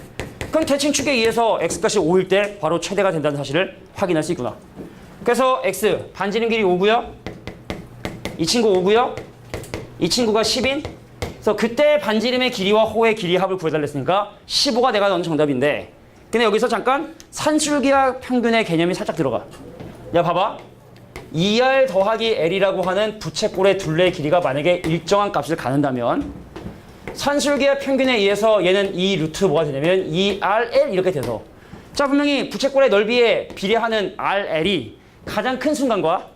그럼 대칭축에 의해서 x값이 5일 때 바로 최대가 된다는 사실을 확인할 수 있구나. 그래서 x 반지름 길이 5고요. 이 친구 5고요. 이 친구가 10인. 그래서 그때 반지름의 길이와 호의 길이 합을 구해달랬으니까 15가 내가 넣은 정답인데 근데 여기서 잠깐 산술기하 평균의 개념이 살짝 들어가. 야, 봐봐. 2r 더하기 l이라고 하는 부채꼴의 둘레의 길이가 만약에 일정한 값을 갖는다면 산술기하 평균에 의해서 얘는 이 루트 뭐가 되냐면 2rl 이렇게 돼서 자, 분명히 부채꼴의 넓이에 비례하는 rl이 가장 큰 순간과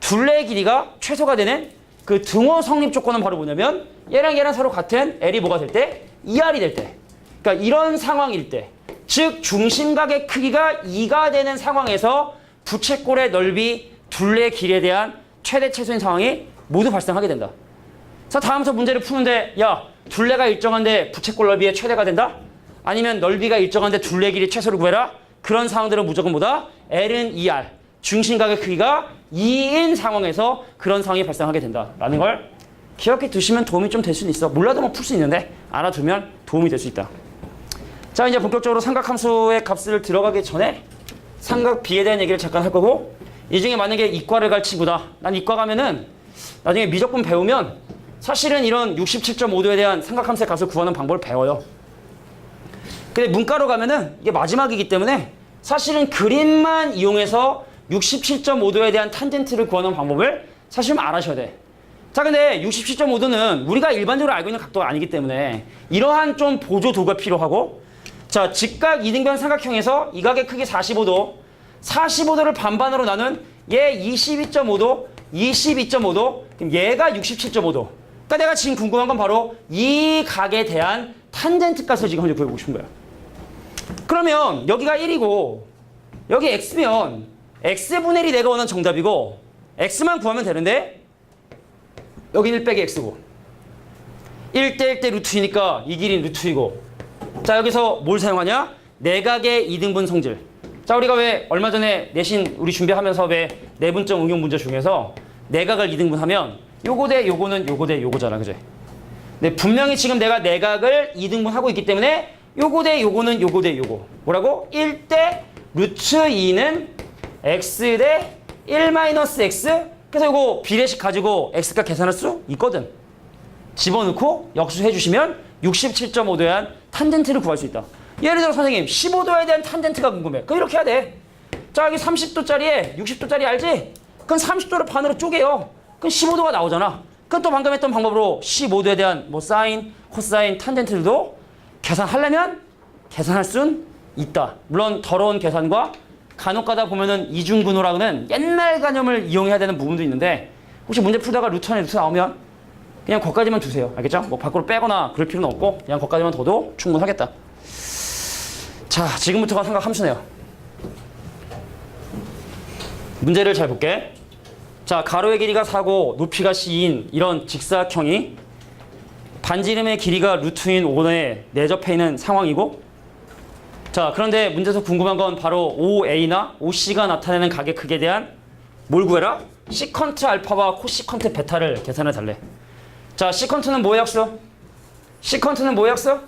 둘레의 길이가 최소가 되는 그 등호 성립 조건은 바로 뭐냐면 얘랑 서로 같은 l이 뭐가 될 때? 2r이 될 때. 그러니까 이런 상황일 때, 즉 중심각의 크기가 2가 되는 상황에서 부채꼴의 넓이, 둘레의 길이에 대한 최대 최소인 상황이 모두 발생하게 된다. 자, 다음부터 문제를 푸는데 야, 둘레가 일정한데 부채꼴 넓이의 최대가 된다? 아니면 넓이가 일정한데 둘레 길이 최소를 구해라? 그런 상황들은 무조건 뭐다? L은 2R, 중심각의 크기가 2인 상황에서 그런 상황이 발생하게 된다라는 걸 기억해 두시면 도움이 좀 될 수는 있어. 몰라도 뭐 풀 수 있는데 알아두면 도움이 될 수 있다. 자, 이제 본격적으로 삼각함수의 값을 들어가기 전에 삼각비에 대한 얘기를 잠깐 할 거고 이 중에 만약에 이과를 갈 친구다. 난 이과 가면은 나중에 미적분 배우면 사실은 이런 67.5도에 대한 삼각함수의 값을 구하는 방법을 배워요. 근데 문과로 가면은 이게 마지막이기 때문에 사실은 그림만 이용해서 67.5도에 대한 탄젠트를 구하는 방법을 사실 좀 알아셔야 돼. 자, 근데 67.5도는 우리가 일반적으로 알고 있는 각도가 아니기 때문에 이러한 좀 보조 도구가 필요하고, 자, 직각 이등변 삼각형에서 이 각의 크기 45도, 45도를 반반으로 나눈 얘 22.5도, 22.5도, 그럼 얘가 67.5도. 그러니까 내가 지금 궁금한 건 바로 이 각에 대한 탄젠트 값을 지금 현재 구해보고 싶은 거야. 그러면 여기가 1이고 여기 x면 x분의 1이 내가 원하는 정답이고 x만 구하면 되는데 여기는 1 빼기 x고 1대 1대 루트이니까 이 길이는 루트이고, 자, 여기서 뭘 사용하냐? 내각의 이등분 성질. 자, 우리가 왜 얼마 전에 내신 우리 준비하면서 왜 내분점 응용 문제 중에서 내각을 이등분하면 요거 대 요거는 요거 대 요거잖아, 그지? 근데 분명히 지금 내가 내각을 이등분하고 있기 때문에 요거 대 요거는 요거 대 요거. 뭐라고? 1대 루트 2는 x 대 1 마이너스 x. 그래서 요거 비례식 가지고 x값 계산할 수 있거든. 집어넣고 역수해 주시면 67.5도에 대한 탄젠트를 구할 수 있다. 예를 들어 선생님 15도에 대한 탄젠트가 궁금해. 그럼 이렇게 해야 돼. 자, 여기 30도짜리에 60도짜리 알지? 그럼 30도를 반으로 쪼개요. 그럼 15도가 나오잖아. 그럼 또 방금 했던 방법으로 15도에 대한 뭐 사인, 코사인, 탄젠트들도 계산하려면 계산할 순 있다. 물론 더러운 계산과 간혹 가다 보면은 이중분호라는 옛날 개념을 이용해야 되는 부분도 있는데, 혹시 문제 풀다가 루트 안에 루트 나오면 그냥 거기까지만 두세요. 알겠죠? 뭐 밖으로 빼거나 그럴 필요는 없고 그냥 거기까지만 둬도 충분하겠다. 자, 지금부터가 삼각 함수네요. 문제를 잘 볼게. 자, 가로의 길이가 4고 높이가 c인 이런 직사각형이 반지름의 길이가 루트인 5에 내접해 있는 상황이고, 자, 그런데 문제에서 궁금한 건 바로 OA나 OC가 나타내는 각의 크기에 대한 뭘 구해라? 시컨트 알파와 코시컨트 베타를 계산해 달래. 자, 시컨트는 뭐의 역수? 시컨트는 뭐의 역수?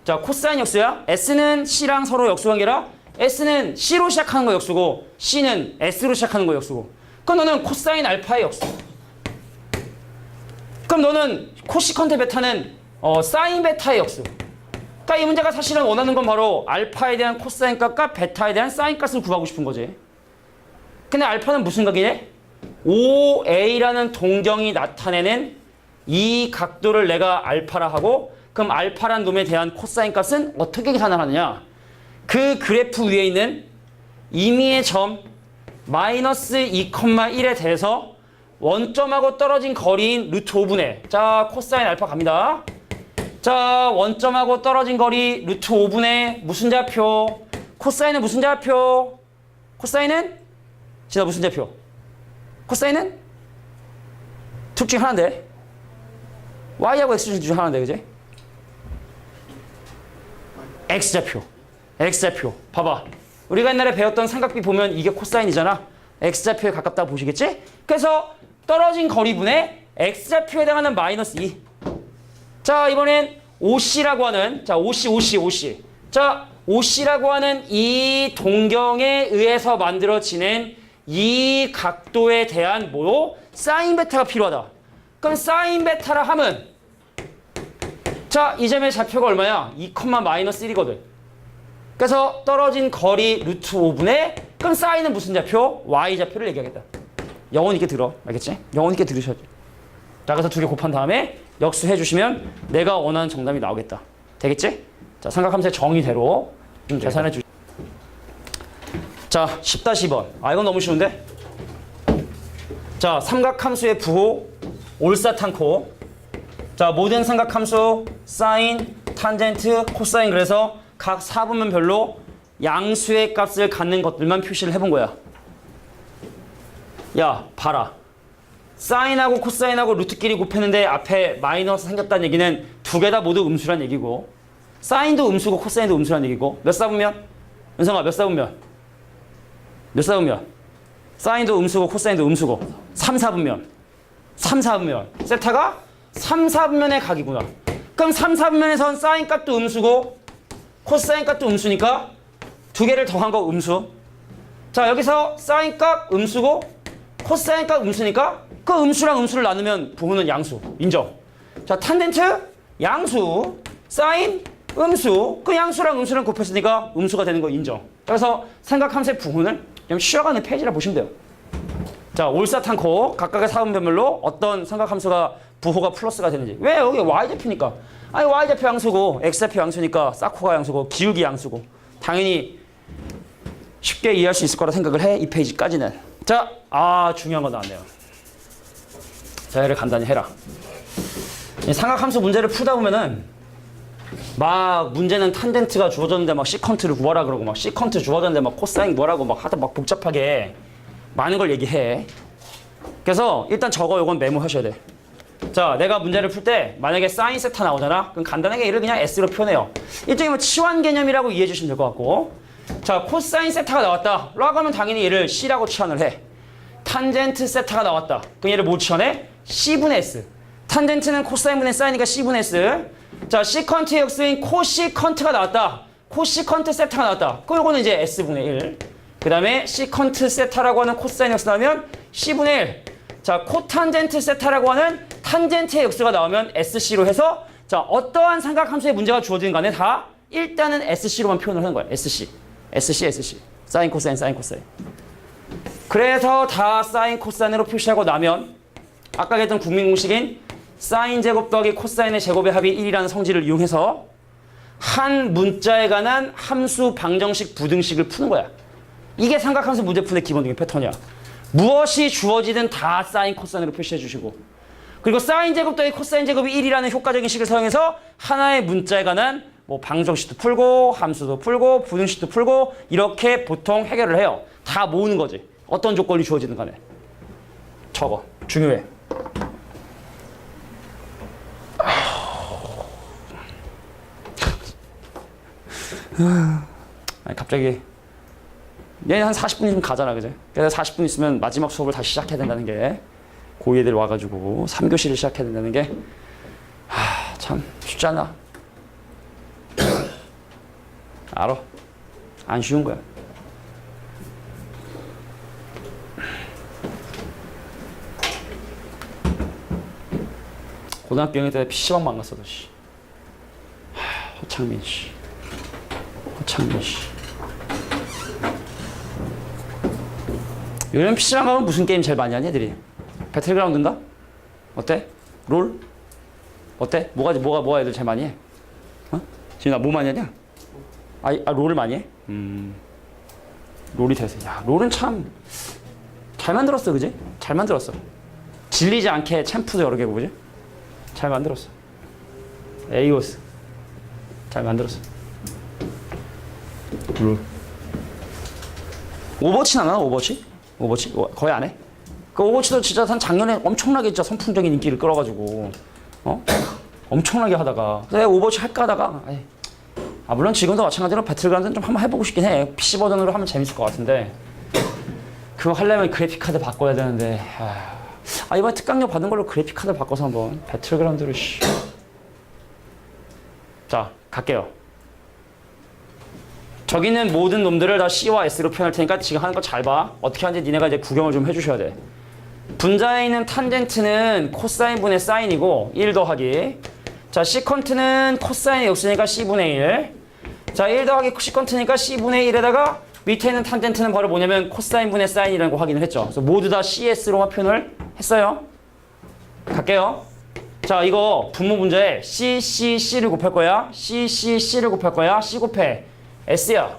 자, 코사인 역수야. S는 C랑 서로 역수 관계라 S는 C로 시작하는 거 역수고 C는 S로 시작하는 거 역수고. 그럼 너는 코사인 알파의 역수. 그럼 너는 코시컨트 베타는 사인 베타의 역수. 그러니까 이 문제가 사실은 원하는 건 바로 알파에 대한 코사인 값과 베타에 대한 사인 값을 구하고 싶은 거지. 근데 알파는 무슨 각이래? OA라는 동경이 나타내는 이 각도를 내가 알파라 하고, 그럼 알파란 놈에 대한 코사인 값은 어떻게 계산을 하느냐? 그 그래프 위에 있는 임의의 점 마이너스 2,1에 대해서 원점하고 떨어진 거리인 루트 5분의, 자, 코사인 알파 갑니다. 자, 원점하고 떨어진 거리 루트 5분의 무슨 좌표? 코사인은 무슨 좌표? 코사인은? 진짜 무슨 좌표? 코사인은? 둘 중에 하나인데. y하고 x 중에 하나인데, 그지? x좌표. x좌표. 봐봐. 우리가 옛날에 배웠던 삼각비 보면 이게 코사인이잖아. x좌표에 가깝다고 보시겠지? 그래서 떨어진 거리분의 x좌표에 해당하는 마이너스 2. 자, 이번엔 OC라고 하는, 자, OC. 자, OC라고 하는 이 동경에 의해서 만들어지는 이 각도에 대한 뭐요? 사인 베타가 필요하다. 그럼 사인 베타라 하면, 자, 이 점의 좌표가 얼마야? 2, 마이너스 1이거든. 그래서 떨어진 거리 루트 5분의, 그럼 사인은 무슨 좌표? y좌표를 얘기하겠다. 영혼 있게 들어. 알겠지? 영혼 있게 들으셔야지. 자, 그래서 두 개 곱한 다음에 역수해 주시면 내가 원하는 정답이 나오겠다. 되겠지? 자, 삼각함수의 정의대로 좀 계산해 주시죠. 자, 10-2번. 아, 이건 너무 쉬운데? 자, 삼각함수의 부호 올사탄코. 자, 모든 삼각함수 사인, 탄젠트, 코사인, 그래서 각 사분면별로 양수의 값을 갖는 것들만 표시를 해본 거야. 야, 봐라. 사인하고 코사인하고 루트끼리 곱했는데 앞에 마이너스 생겼다는 얘기는 두 개 다 모두 음수란 얘기고, 사인도 음수고 코사인도 음수란 얘기고. 몇 사분면? 은성아, 몇 사분면? 몇 사분면? 사인도 음수고 코사인도 음수고. 3사분면. 3사분면. 세타가 3사분면의 각이구나. 그럼 3사분면에선 사인 값도 음수고 코사인 값도 음수니까 두 개를 더한 거 음수. 자, 여기서 사인 값 음수고 코사인 값 음수니까 그 음수랑 음수를 나누면 부호는 양수. 인정. 자, 탄젠트 양수, 사인 음수, 그 양수랑 음수랑 곱했으니까 음수가 되는 거 인정. 그래서 삼각함수의 부호는 그냥 쉬어가는 페이지라 보시면 돼요. 자, 올사탄코 각각의 사분배별로 어떤 삼각함수가 부호가 플러스가 되는지. 왜? 여기 y좌표니까. 아니 y좌표 양수고 x좌표 양수니까 사코가 양수고 기울기 양수고 당연히 쉽게 이해할 수 있을 거라 생각을 해. 이 페이지까지는. 자, 중요한 거 나왔네요. 자, 얘를 간단히 해라. 이 삼각함수 문제를 풀다 보면은 막 문제는 탄젠트가 주어졌는데 막 시컨트를 구하라 그러고 막 시컨트 주어졌는데 막 코사인 뭐라고 막 하다 막 복잡하게 많은 걸 얘기해. 그래서 일단 요건 메모하셔야 돼. 자, 내가 문제를 풀 때 만약에 사인 세타 나오잖아. 그럼 간단하게 얘를 그냥 S로 표현해요. 일종의 뭐 치환 개념이라고 이해해 주시면 될 것 같고. 자, 코사인 세타가 나왔다 라고 하면 당연히 얘를 C라고 치환을 해. 탄젠트 세타가 나왔다. 그럼 얘를 뭐 치환해? C분의 S. 탄젠트는 코사인분의 사인이니까 C분의 S. 자, 시컨트의 역수인 코시컨트가 나왔다. 코시컨트 세타가 나왔다. 그럼 요거는 이제 S분의 1. 그 다음에 시컨트 세타라고 하는 코사인 역수 나오면 C분의 1. 자, 코탄젠트 세타라고 하는 탄젠트의 역수가 나오면 SC로 해서 자, 어떠한 삼각함수의 문제가 주어지는 간에 다 일단은 SC로만 표현을 하는 거야. SC. SC. 사인 코사인 사인 코사인. 그래서 다 사인 코사인으로 표시하고 나면 아까 했던 국민공식인 사인 제곱 더하기 코사인의 제곱의 합이 1이라는 성질을 이용해서 한 문자에 관한 함수 방정식 부등식을 푸는 거야. 이게 삼각함수 문제 푸는 기본적인 패턴이야. 무엇이 주어지든 다 사인 코사인으로 표시해 주시고 그리고 사인 제곱 더하기 코사인 제곱이 1이라는 효과적인 식을 사용해서 하나의 문자에 관한 뭐 방정식도 풀고 함수도 풀고 부등식도 풀고 이렇게 보통 해결을 해요. 다 모으는 거지. 어떤 조건이 주어지든 간에. 저거 중요해. 아니, 갑자기 얘 한 40분 있으면 가잖아, 그제? 그래서 40분 있으면 마지막 수업을 다시 시작해야 된다는 게 고2 애들 와가지고 3교시를 시작해야 된다는 게 참 쉽지 않아. 알아. 안 쉬운 거야. 고등학교 6학년 때 PC방 망갔어도 씨. 허창민 씨. 요즘 PC방 가면 무슨 게임 제일 많이 하니 애들이? 배틀그라운드인가? 어때? 롤? 어때? 뭐가 애들 제일 많이 해? 어? 지금 나 뭐 많이 하냐? 롤을 많이 해? 롤이 돼서. 야, 롤은 참 잘 만들었어, 그지? 잘 만들었어. 질리지 않게 챔프도 여러 개고, 그지? 잘 만들었어. 에이오스. 잘 만들었어. 롤. 오버워치는 안 하나? 오버워치 거의 안 해? 그 오버워치도 진짜 한 작년에 엄청나게 진짜 선풍적인 인기를 끌어가지고 엄청나게 하다가 내가 오버워치 할까 하다가 물론 지금도 마찬가지로 배틀그라운드는 좀 한번 해보고 싶긴 해. PC 버전으로 하면 재밌을 것 같은데 그거 하려면 그래픽카드 바꿔야 되는데 이번에 특강료 받은 걸로 그래픽카드 바꿔서 한번 배틀그라운드를 자, 갈게요. 저기 있는 모든 놈들을 다 C와 S로 표현할 테니까 지금 하는 거 잘 봐. 어떻게 하는지 니네가 이제 구경을 좀 해주셔야 돼. 분자에 있는 탄젠트는 코사인분의 사인이고 1 더하기. 자, 시컨트는 코사인의 역수니까 C분의 1. 자, 1 더하기 시컨트니까 C분의 1에다가 밑에 있는 탄젠트는 바로 뭐냐면 코사인분의 사인이라는 거 확인을 했죠. 그래서 모두 다 CS로만 표현을 했어요. 갈게요. 자, 이거 분모 분자에 C를 곱할 거야. C를 곱할 거야. C 곱해 S야.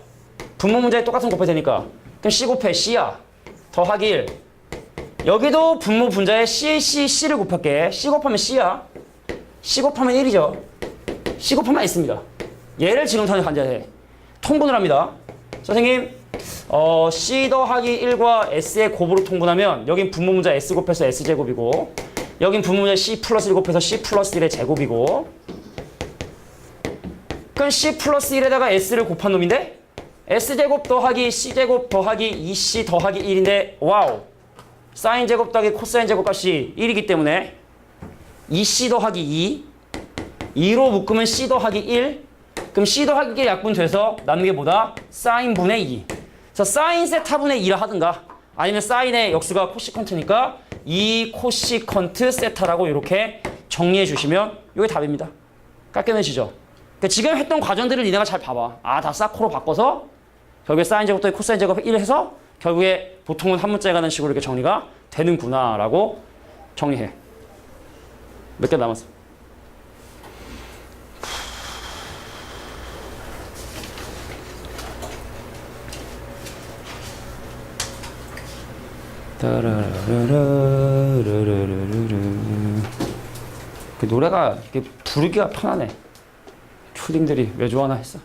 분모 문제에 똑같은 곱해야 되니까. 그럼 C 곱해 C야. 더하기 1. 여기도 분모 분자에 C를 곱할게. C 곱하면 C야. C 곱하면 1이죠. C 곱하면 S입니다. 얘를 지금 관계해. 통분을 합니다. 선생님, C 더하기 1과 S의 곱으로 통분하면 여긴 분모 문자 S 곱해서 S제곱이고 여긴 분모 문자 C 플러스 1 곱해서 C 플러스 1의 제곱이고 그럼 C 플러스 1에다가 S를 곱한 놈인데 S제곱 더하기 C제곱 더하기 2C 더하기 1인데 와우, 사인 제곱 더하기 코사인 제곱 값이 1이기 때문에 2C 더하기 2로 묶으면 C 더하기 1. 그럼 C 더하기 1 약분돼서 남는 게 뭐다? 사인분의 2. 그래서 사인 세타분의 2라 하든가 아니면 사인의 역수가 코시컨트니까 2 코시컨트 세타라고 이렇게 정리해 주시면 이게 답입니다. 깎여내시죠? 그러니까 지금 했던 과정들을 니네가 잘 봐봐. 다 사코로 바꿔서 결국에 사인 제곱 더하기 코사인 제곱 1 해서 결국에 보통은 한 문자에 가는 식으로 이렇게 정리가 되는구나라고 정리해. 몇 개 남았어? 그 노래가 이렇게 부르기가 편하네. 초딩들이 왜 좋아하나 했어.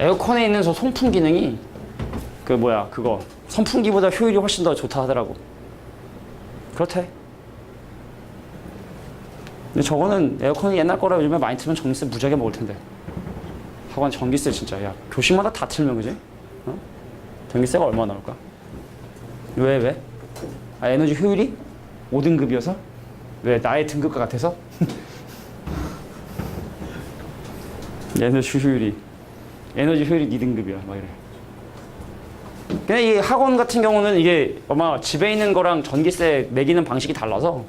에어컨에 있는 저 송풍 기능이 그 뭐야 그거 선풍기보다 효율이 훨씬 더 좋다 하더라고. 그렇대. 근데 저거는 에어컨이 옛날 거라 요즘에 많이 틀면 전기세 무지하게 먹을 텐데. 하관 전기세 진짜 야 교식마다 다 틀면 그지? 어? 전기세가 얼마 나올까? 왜? 아 에너지 효율이 5등급이어서? 왜 나의 등급과 같아서? 에너지 효율이 2등급이야 막 이래. 근데 이 학원 같은 경우는 이게 아마 집에 있는 거랑 전기세 매기는 방식이 달라서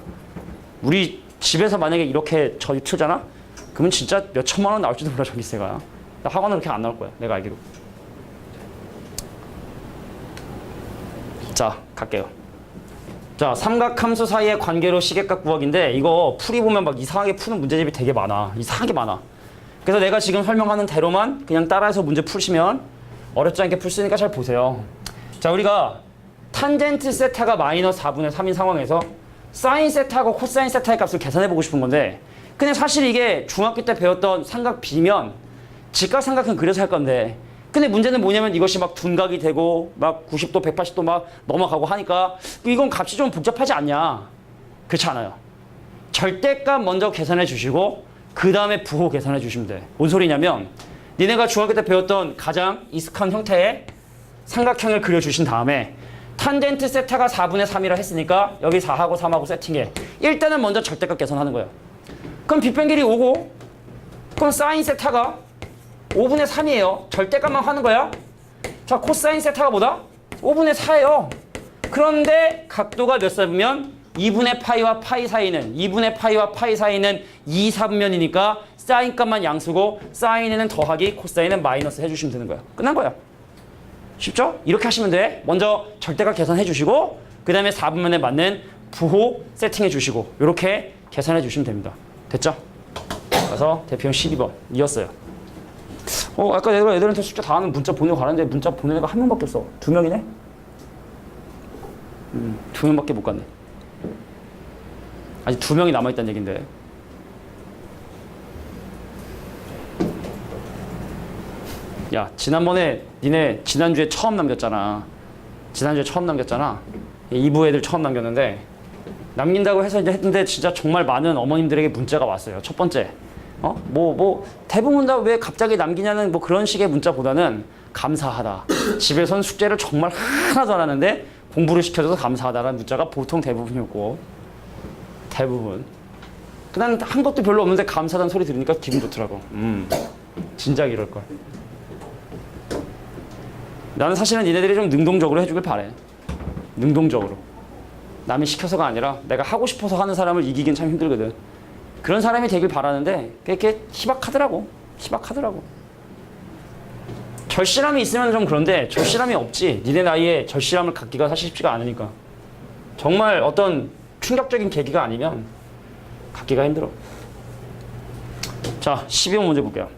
우리 집에서 만약에 이렇게 전기 틀잖아? 그러면 진짜 몇 천만 원 나올지도 몰라 전기세가. 학원은 그렇게 안 나올 거야 내가 알기로. 자 갈게요. 자 삼각함수 사이의 관계로 시계값 구하기인데 이거 풀이 보면 막 이상하게 푸는 문제집이 되게 많아. 이상하게 많아. 그래서 내가 지금 설명하는 대로만 그냥 따라해서 문제 푸시면 어렵지 않게 풀 수 있으니까 잘 보세요. 자 우리가 탄젠트 세타가 마이너스 4분의 3인 상황에서 사인 세타하고 코사인 세타의 값을 계산해보고 싶은 건데 근데 사실 이게 중학교 때 배웠던 삼각 B면 직각삼각형 그려서 할 건데 근데 문제는 뭐냐면 이것이 막 둔각이 되고 막 90도 180도 막 넘어가고 하니까 이건 값이 좀 복잡하지 않냐. 그렇지 않아요. 절대값 먼저 계산해 주시고 그 다음에 부호 계산해 주시면 돼. 뭔 소리냐면 니네가 중학교 때 배웠던 가장 익숙한 형태의 삼각형을 그려주신 다음에 탄젠트 세타가 4분의 3이라 했으니까 여기 4하고 3하고 세팅해. 일단은 먼저 절대값 계산하는 거야. 그럼 빗변 길이 5고 그럼 사인 세타가 5분의 3이에요. 절대값만 하는 거야. 자 코사인 세타가 뭐다? 5분의 4예요. 그런데 각도가 몇 사분면? 2분의 파이와 파이 사이는 2분의 파이와 파이 사이는 2, 4분면이니까 사인 값만 양수고 사인에는 더하기 코사인은 마이너스 해주시면 되는 거야. 끝난 거야. 쉽죠? 이렇게 하시면 돼. 먼저 절대값 계산해 주시고 그 다음에 4분면에 맞는 부호 세팅해 주시고 이렇게 계산해 주시면 됩니다. 됐죠? 그래서 대표형 12번 이었어요. 아까 애들한테 숙제 다 하는 문자 보내고 가는데 문자 보낸 애가 한 명밖에 없어. 2명이네? 2명밖에 못 갔네. 아직 2명이 남아있다는 얘긴데. 야 지난번에 니네 지난주에 처음 남겼잖아. 2부 애들 처음 남겼는데 남긴다고 해서 이제 했는데 진짜 정말 많은 어머님들에게 문자가 왔어요. 첫 번째 대부분 다 왜 갑자기 남기냐는 뭐 그런 식의 문자보다는 감사하다. 집에선 숙제를 정말 하나도 안 하는데 공부를 시켜줘서 감사하다라는 문자가 보통 대부분이었고 대부분. 난 한 것도 별로 없는데 감사하다는 소리 들으니까 기분 좋더라고. 진작 이럴걸. 나는 사실은 니네들이 좀 능동적으로 해주길 바래. 능동적으로. 남이 시켜서가 아니라 내가 하고 싶어서 하는 사람을 이기긴 참 힘들거든. 그런 사람이 되길 바라는데 그게 희박하더라고. 절실함이 있으면 좀 그런데 절실함이 없지. 니네 나이에 절실함을 갖기가 사실 쉽지가 않으니까. 정말 어떤 충격적인 계기가 아니면 갖기가 힘들어. 자, 12번 문제 볼게요.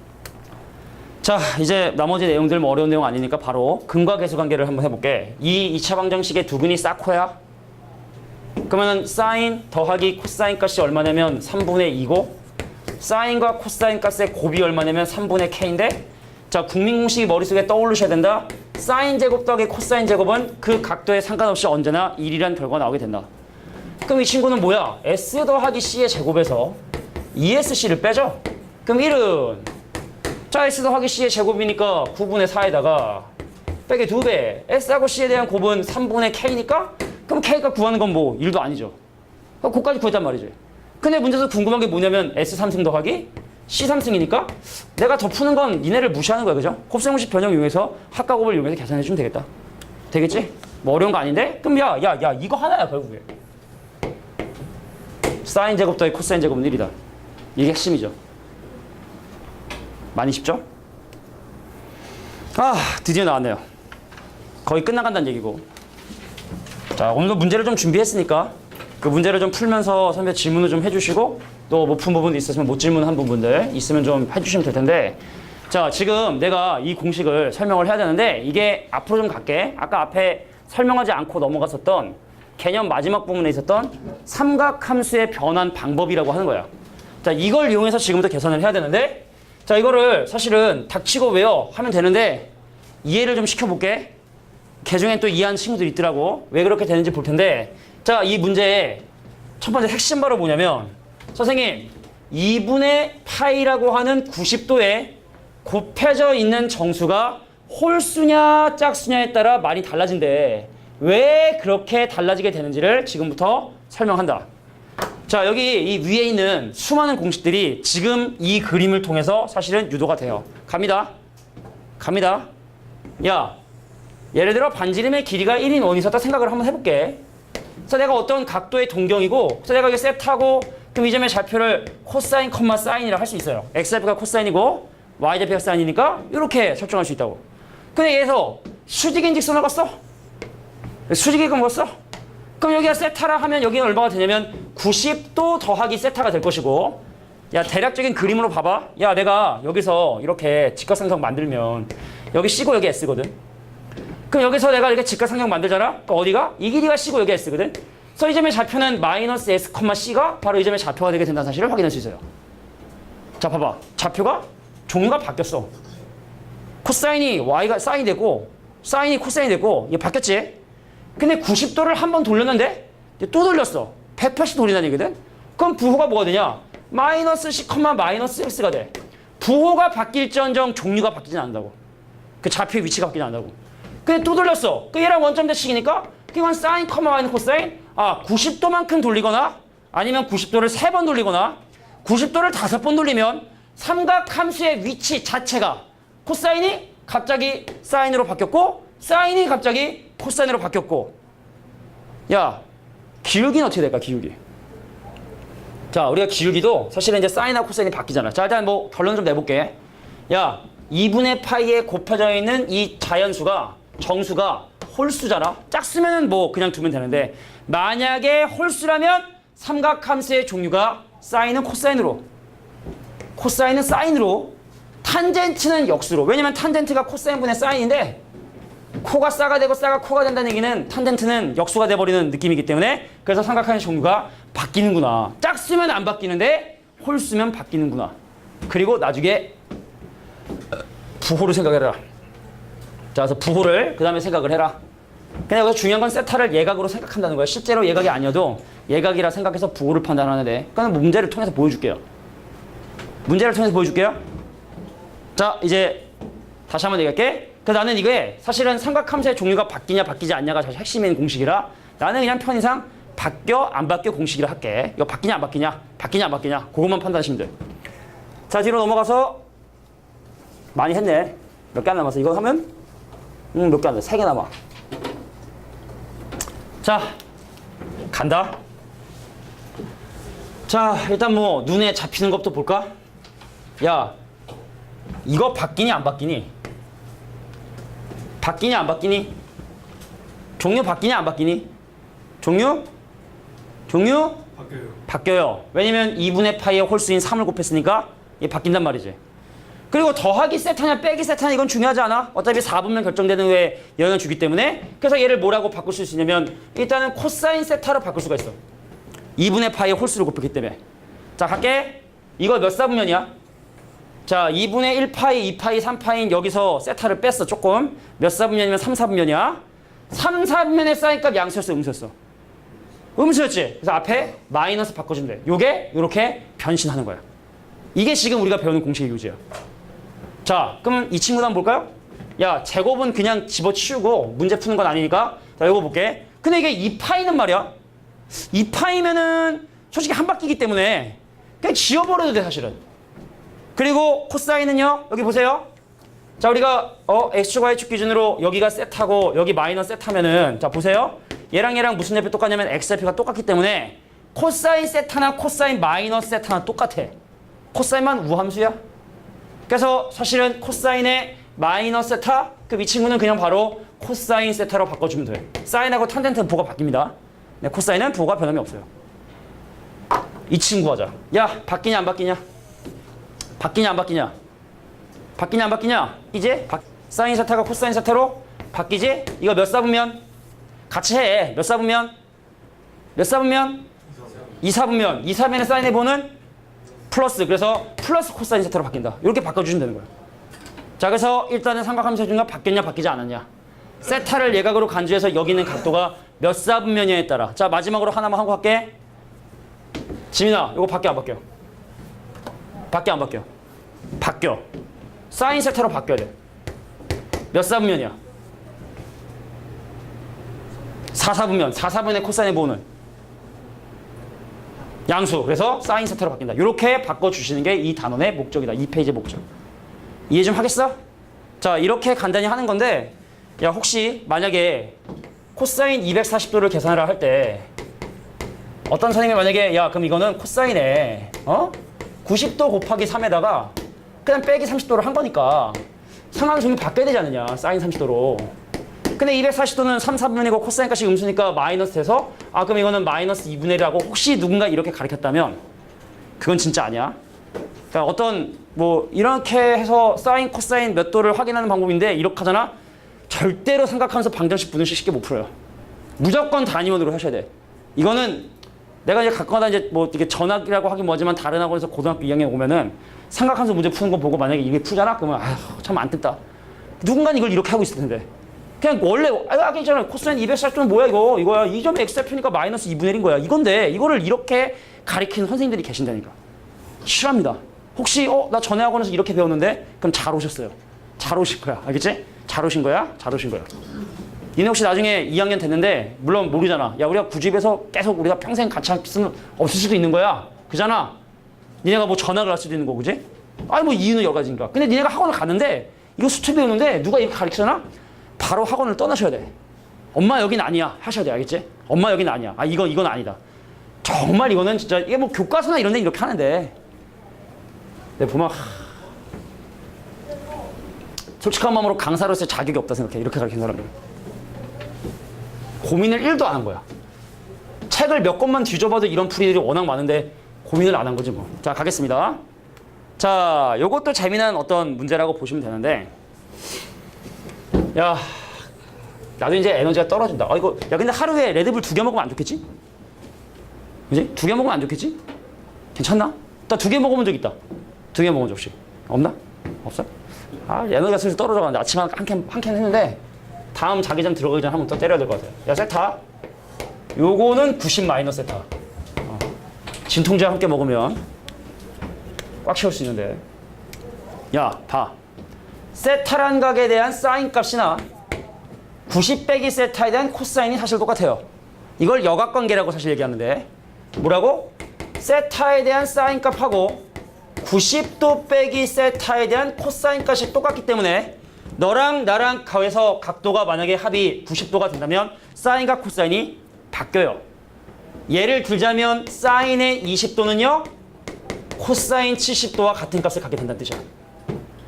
자, 이제 나머지 내용들 뭐 어려운 내용 아니니까 바로 근과 계수 관계를 한번 해볼게. 이 2차 방정식의 두근이 사코야. 그러면 사인 더하기 코사인 값이 얼마냐면 3분의 2고 사인과 코사인 값의 곱이 얼마냐면 3분의 k인데 자, 국민 공식이 머릿속에 떠오르셔야 된다. 사인 제곱 더하기 코사인 제곱은 그 각도에 상관없이 언제나 1이라는 결과가 나오게 된다. 그럼 이 친구는 뭐야? S 더하기 C의 제곱에서 2SC를 빼죠? 그럼 1은 자, S 더하기 C의 제곱이니까 9분의 4에다가 빼기 2배. S하고 C에 대한 곱은 3분의 K니까 그럼 K가 구하는 건 뭐 1도 아니죠. 그까지 구했단 말이지. 근데 문제에서 궁금한 게 뭐냐면 S 3승 더하기 C3승이니까 내가 더 푸는 건 니네를 무시하는 거야. 그죠? 곱셈공식 변형 이용해서 합과 곱을 이용해서 계산해 주면 되겠다. 되겠지? 뭐 어려운 거 아닌데? 그럼 야 이거 하나야 결국에. 사인 제곱 더하기 코사인 제곱은 1이다. 이게 핵심이죠. 많이 쉽죠? 아 드디어 나왔네요. 거의 끝나간다는 얘기고. 자 오늘도 문제를 좀 준비했으니까 그 문제를 좀 풀면서 선배 질문을 좀 해주시고 또 못 푼 부분이 있으면 못 질문한 부분들 있으면 좀 해주시면 될 텐데 자 지금 내가 이 공식을 설명을 해야 되는데 이게 앞으로 좀 갈게. 아까 앞에 설명하지 않고 넘어갔었던 개념 마지막 부분에 있었던 삼각함수의 변환 방법이라고 하는 거야. 자 이걸 이용해서 지금부터 계산을 해야 되는데 자 이거를 사실은 닥치고 외워 하면 되는데 이해를 좀 시켜볼게. 개중엔 또 이해하는 친구들이 있더라고. 왜 그렇게 되는지 볼 텐데 자 이 문제의 첫 번째 핵심 바로 뭐냐면 선생님 2분의 파이라고 하는 90도에 곱해져 있는 정수가 홀수냐 짝수냐에 따라 많이 달라진대. 왜 그렇게 달라지게 되는지를 지금부터 설명한다. 자 여기 이 위에 있는 수많은 공식들이 지금 이 그림을 통해서 사실은 유도가 돼요. 갑니다. 야 예를 들어 반지름의 길이가 1인 원이 있었다 생각을 한번 해볼게. 그래서 내가 어떤 각도의 동경이고 그래서 내가 이게 세트하고 그럼 이 점의 좌표를 코사인 컴마 사인이라 할 수 있어요. x좌표가 코사인이고 y좌표가 사인이니까 이렇게 설정할 수 있다고. 근데 얘에서 수직인 직선을 봤어? 수직이건 뭐였어? 그럼 여기가 세타라 하면 여기는 얼마가 되냐면 90도 더하기 세타가 될 것이고 야 대략적인 그림으로 봐봐. 야 내가 여기서 이렇게 직각삼각 만들면 여기 C고 여기 S거든. 그럼 여기서 내가 이렇게 직각삼각 만들잖아? 그러니까 어디가? 이 길이가 C고 여기 S거든. 그래서 이 점의 좌표는 마이너스 S, C가 바로 이 점의 좌표가 되게 된다는 사실을 확인할 수 있어요. 자 봐봐. 좌표가 종류가 바뀌었어. 코사인이 Y가 사인이 되고 사인이 코사인이 되고 이게 바뀌었지? 근데 90도를 한 번 돌렸는데 또 돌렸어. 180도 돌린다는 얘기거든? 그럼 부호가 뭐가 되냐? 마이너스 C, 마이너스 X가 돼. 부호가 바뀔지언정 종류가 바뀌진 않는다고. 그 좌표의 위치가 바뀌지 않는다고. 근데 또 돌렸어. 그 얘랑 원점 대칭이니까 이건 사인, 마이너스 코사인. 90도만큼 돌리거나 아니면 90도를 3번 돌리거나 90도를 5번 돌리면 삼각함수의 위치 자체가 코사인이 갑자기 사인으로 바뀌었고 사인이 갑자기 코사인으로 바뀌었고 야 기울기는 어떻게 될까? 기울기. 자 우리가 기울기도 사실은 이제 사인하고 코사인이 바뀌잖아. 자 일단 뭐 결론 좀 내볼게. 야 2분의 파이에 곱해져 있는 이 자연수가 정수가 홀수잖아. 짝수면은 뭐 그냥 두면 되는데 만약에 홀수라면 삼각함수의 종류가 사인은 코사인으로 코사인은 사인으로 탄젠트는 역수로. 왜냐면 탄젠트가 코사인분의 사인인데 코가 싸가 되고 싸가 코가 된다는 얘기는 탄젠트는 역수가 돼버리는 느낌이기 때문에 그래서 삼각함의 종류가 바뀌는구나. 짝수면 안 바뀌는데 홀수면 바뀌는구나. 그리고 나중에 부호를 생각해라. 자, 그래서 부호를 그 다음에 생각을 해라. 근데 여기서 중요한 건 세타를 예각으로 생각한다는 거야. 실제로 예각이 아니어도 예각이라 생각해서 부호를 판단하는데 그건 문제를 통해서 보여줄게요. 자, 이제 다시 한번 얘기할게. 그래서 나는 이게 사실은 삼각함수의 종류가 바뀌냐 바뀌지 않냐가 사실 핵심인 공식이라 나는 그냥 편의상 바뀌어 안 바뀌어 공식이라 할게. 이거 바뀌냐 안 바뀌냐 그것만 판단하시면 돼. 자, 뒤로 넘어가서 많이 했네. 몇 개 안 남았어. 이거 하면 몇 개 안 돼. 3개 남아. 자, 간다. 자, 일단 뭐 눈에 잡히는 것부터 볼까? 야, 이거 바뀌니 안 바뀌니? 바뀌냐 안 바뀌니? 종류 바뀌냐 안 바뀌니? 종류? 바뀌어요. 왜냐면 2분의 파이의 홀수인 3을 곱했으니까 이게 바뀐단 말이지. 그리고 더하기 세타냐 빼기 세타냐 이건 중요하지 않아. 어차피 4분면 결정되는 후에 영향을 주기 때문에 그래서 얘를 뭐라고 바꿀 수 있냐면 일단은 코사인 세타로 바꿀 수가 있어. 2분의 파이의 홀수를 곱했기 때문에. 자, 갈게. 이거 몇 사분면이야? 자, 2분의 1파이, 2파이, 3파인 여기서 세타를 뺐어. 조금. 몇 사분면이면 3, 4분면이야. 3, 4분면의 사인값 양수였어, 음수였어? 음수였지? 그래서 앞에 마이너스 바꿔주면 돼. 요게 요렇게 변신하는 거야. 이게 지금 우리가 배우는 공식의 요지야. 자, 그럼 이 친구도 한번 볼까요? 야, 제곱은 그냥 집어치우고 문제 푸는 건 아니니까 자, 요거 볼게. 근데 이게 2파이는 말이야. 2파이면은 솔직히 한 바퀴이기 때문에 그냥 지워버려도 돼, 사실은. 그리고 코사인은요. 여기 보세요. 자, 우리가 x축과 y축 기준으로 여기가 세타고 여기 마이너스 세타면은 자, 보세요. 얘랑 얘랑 무슨 좌표 똑같냐면 x좌표가 똑같기 때문에 코사인 세타나 코사인 마이너스 세타나 똑같아. 코사인만 우함수야. 그래서 사실은 코사인의 마이너스 세타 그 이 친구는 그냥 바로 코사인 세타로 바꿔주면 돼. 사인하고 탄젠트 부호가 바뀝니다. 네, 코사인은 부호가 변함이 없어요. 이 친구 하자. 야, 바뀌냐 안 바뀌냐? 바뀌냐 안 바뀌냐? 바뀌냐 안 바뀌냐? 이제 사인 세타가 코사인 세타로 바뀌지? 이거 몇 사분면? 같이 해. 몇 사분면? 몇 사분면? 2사분면. 2사분면의 사인의 부호는 플러스. 그래서 플러스 코사인 세타로 바뀐다. 이렇게 바꿔주시면 되는 거야. 자, 그래서 일단은 삼각함수 해준가 바뀌었냐 바뀌지 않았냐. 세타를 예각으로 간주해서 여기 있는 각도가 몇 사분면이냐에 따라. 자, 마지막으로 하나만 하고 갈게. 지민아, 이거 바뀌어 안 바뀌어? 바뀌어 안 바뀌어? 바뀌어. 사인 세타로 바뀌어야 돼. 몇 사분면이야? 4사분면. 4사분의 코사인의 부호는 양수. 그래서 사인 세타로 바뀐다. 이렇게 바꿔주시는 게 이 단원의 목적이다. 이 페이지의 목적. 이해 좀 하겠어? 자, 이렇게 간단히 하는 건데 야, 혹시 만약에 코사인 240도를 계산을 할 때 어떤 선생님이 만약에 야, 그럼 이거는 코사인에 90도 곱하기 3에다가 그냥 빼기 30도를 한 거니까 상한수는 바뀌어야 되지 않느냐. 사인 30도로. 근데 240도는 3, 4분면이고 코사인 값이 음수니까 마이너스 돼서 아, 그럼 이거는 마이너스 2분의 1이라고 혹시 누군가 이렇게 가르쳤다면 그건 진짜 아니야. 그러니까 어떤 뭐 이렇게 해서 사인, 코사인 몇 도를 확인하는 방법인데 이렇게 하잖아. 절대로 삼각함수 방정식 분수식 쉽게 못 풀어요. 무조건 단위원으로 하셔야 돼. 이거는 내가 이제 가끔가다 이제 뭐 이게 전학이라고 하긴 뭐지만 다른 학원에서 고등학교 2학년 오면은 삼각함수 문제 푸는 거 보고 만약에 이게 풀잖아? 그러면 아휴, 참 안 뜬다. 누군가는 이걸 이렇게 하고 있을 텐데. 그냥 원래 아까 있잖아. 코사인 240도는 뭐야 이거? 이거야. 2점 x좌표니까 마이너스 2분의 1인 거야. 이건데 이거를 이렇게 가리키는 선생님들이 계신다니까. 싫어합니다. 혹시 나 전에 학원에서 이렇게 배웠는데 그럼 잘 오셨어요. 잘 오신 거야. 알겠지? 잘 오신 거야. 잘 오신 거야. 니네 혹시 나중에 2학년 됐는데 물론 모르잖아. 야, 우리가 구집에서 계속 우리가 평생 같이 있으면 없을 수도 있는 거야. 그잖아. 니네가 뭐 전학을 할 수도 있는 거고, 그지? 아니 뭐 이유는 여러 가지니까. 근데 니네가 학원을 갔는데 이거 수트 배우는데 누가 이렇게 가르치잖아? 바로 학원을 떠나셔야 돼. 엄마 여긴 아니야 하셔야 돼. 알겠지? 엄마 여긴 아니야. 아, 이건 아니다. 정말 이거는 진짜 이게 뭐 교과서나 이런 데 이렇게 하는데 내가 보면 솔직한 마음으로 강사로서의 자격이 없다 생각해. 이렇게 가르치는 사람들. 고민을 1도 안 한 거야. 책을 몇 권만 뒤져봐도 이런 풀이들이 워낙 많은데 고민을 안 한 거지 뭐. 자, 가겠습니다. 자, 요것도 재미난 어떤 문제라고 보시면 되는데 야, 나도 이제 에너지가 떨어진다. 이거 야, 근데 하루에 레드불 2개 먹으면 안 좋겠지? 그지? 2개 먹으면 안 좋겠지? 괜찮나? 나 2개 먹으면 적 있다. 2개 먹은 적 혹시 없나? 없어? 아, 에너지가 슬슬 떨어져 가는데 아침에 한 캔 했는데 다음 자기 전 들어가기 전에 한 번 더 때려야 될 것 같아요. 야, 세타. 요거는 90 마이너스 세타. 진통제 함께 먹으면 꽉 채울 수 있는데. 야, 봐. 세타란 각에 대한 사인 값이나 90 빼기 세타에 대한 코사인이 사실 똑같아요. 이걸 여각관계라고 사실 얘기하는데 뭐라고? 세타에 대한 사인 값하고 90도 빼기 세타에 대한 코사인 값이 똑같기 때문에 너랑 나랑 가해서 각도가 만약에 합이 90도가 된다면 사인과 코사인이 바뀌어요. 예를 들자면 사인의 20도는요 코사인 70도와 같은 값을 갖게 된다는 뜻이야.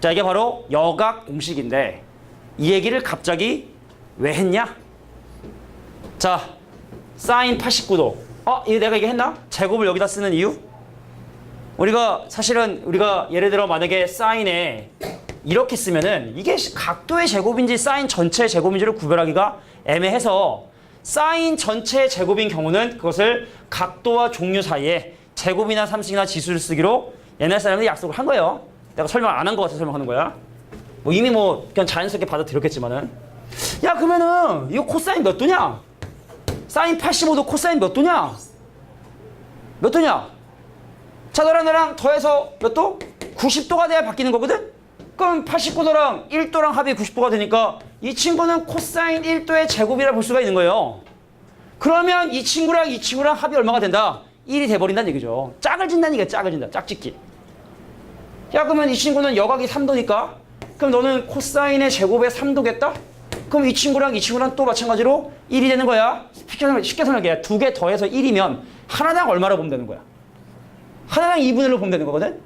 자, 이게 바로 여각 공식인데 이 얘기를 갑자기 왜 했냐? 자, 사인 89도. 이거 내가 이게 했나? 제곱을 여기다 쓰는 이유? 사실은 우리가 예를 들어 만약에 사인에 이렇게 쓰면은 이게 각도의 제곱인지 사인 전체의 제곱인지를 구별하기가 애매해서 사인 전체의 제곱인 경우는 그것을 각도와 종류 사이에 제곱이나 삼식이나 지수를 쓰기로 옛날 사람들이 약속을 한 거예요. 내가 설명 안 한 거 같아서 설명하는 거야. 뭐 이미 뭐 그냥 자연스럽게 받아들였겠지만은. 야, 그러면은 이거 코사인 몇 도냐? 사인 85도 코사인 몇 도냐? 몇 도냐? 자, 너랑 나랑 더해서 몇 도? 90도가 돼야 바뀌는 거거든? 그럼 89도랑 1도랑 합이 90도가 되니까 이 친구는 코사인 1도의 제곱이라 볼 수가 있는 거예요. 그러면 이 친구랑 합이 얼마가 된다? 1이 돼버린다는 얘기죠. 짝을 진다는 얘기야. 짝을 진다. 짝짓기. 야 그러면 이 친구는 여각이 3도니까 그럼 너는 코사인의 제곱의 3도겠다? 그럼 이 친구랑 이 친구랑 또 마찬가지로 1이 되는 거야. 쉽게 설명해. 두 개 더해서 1이면 하나당 얼마로 보면 되는 거야? 하나당 2분의 1로 보면 되는 거거든?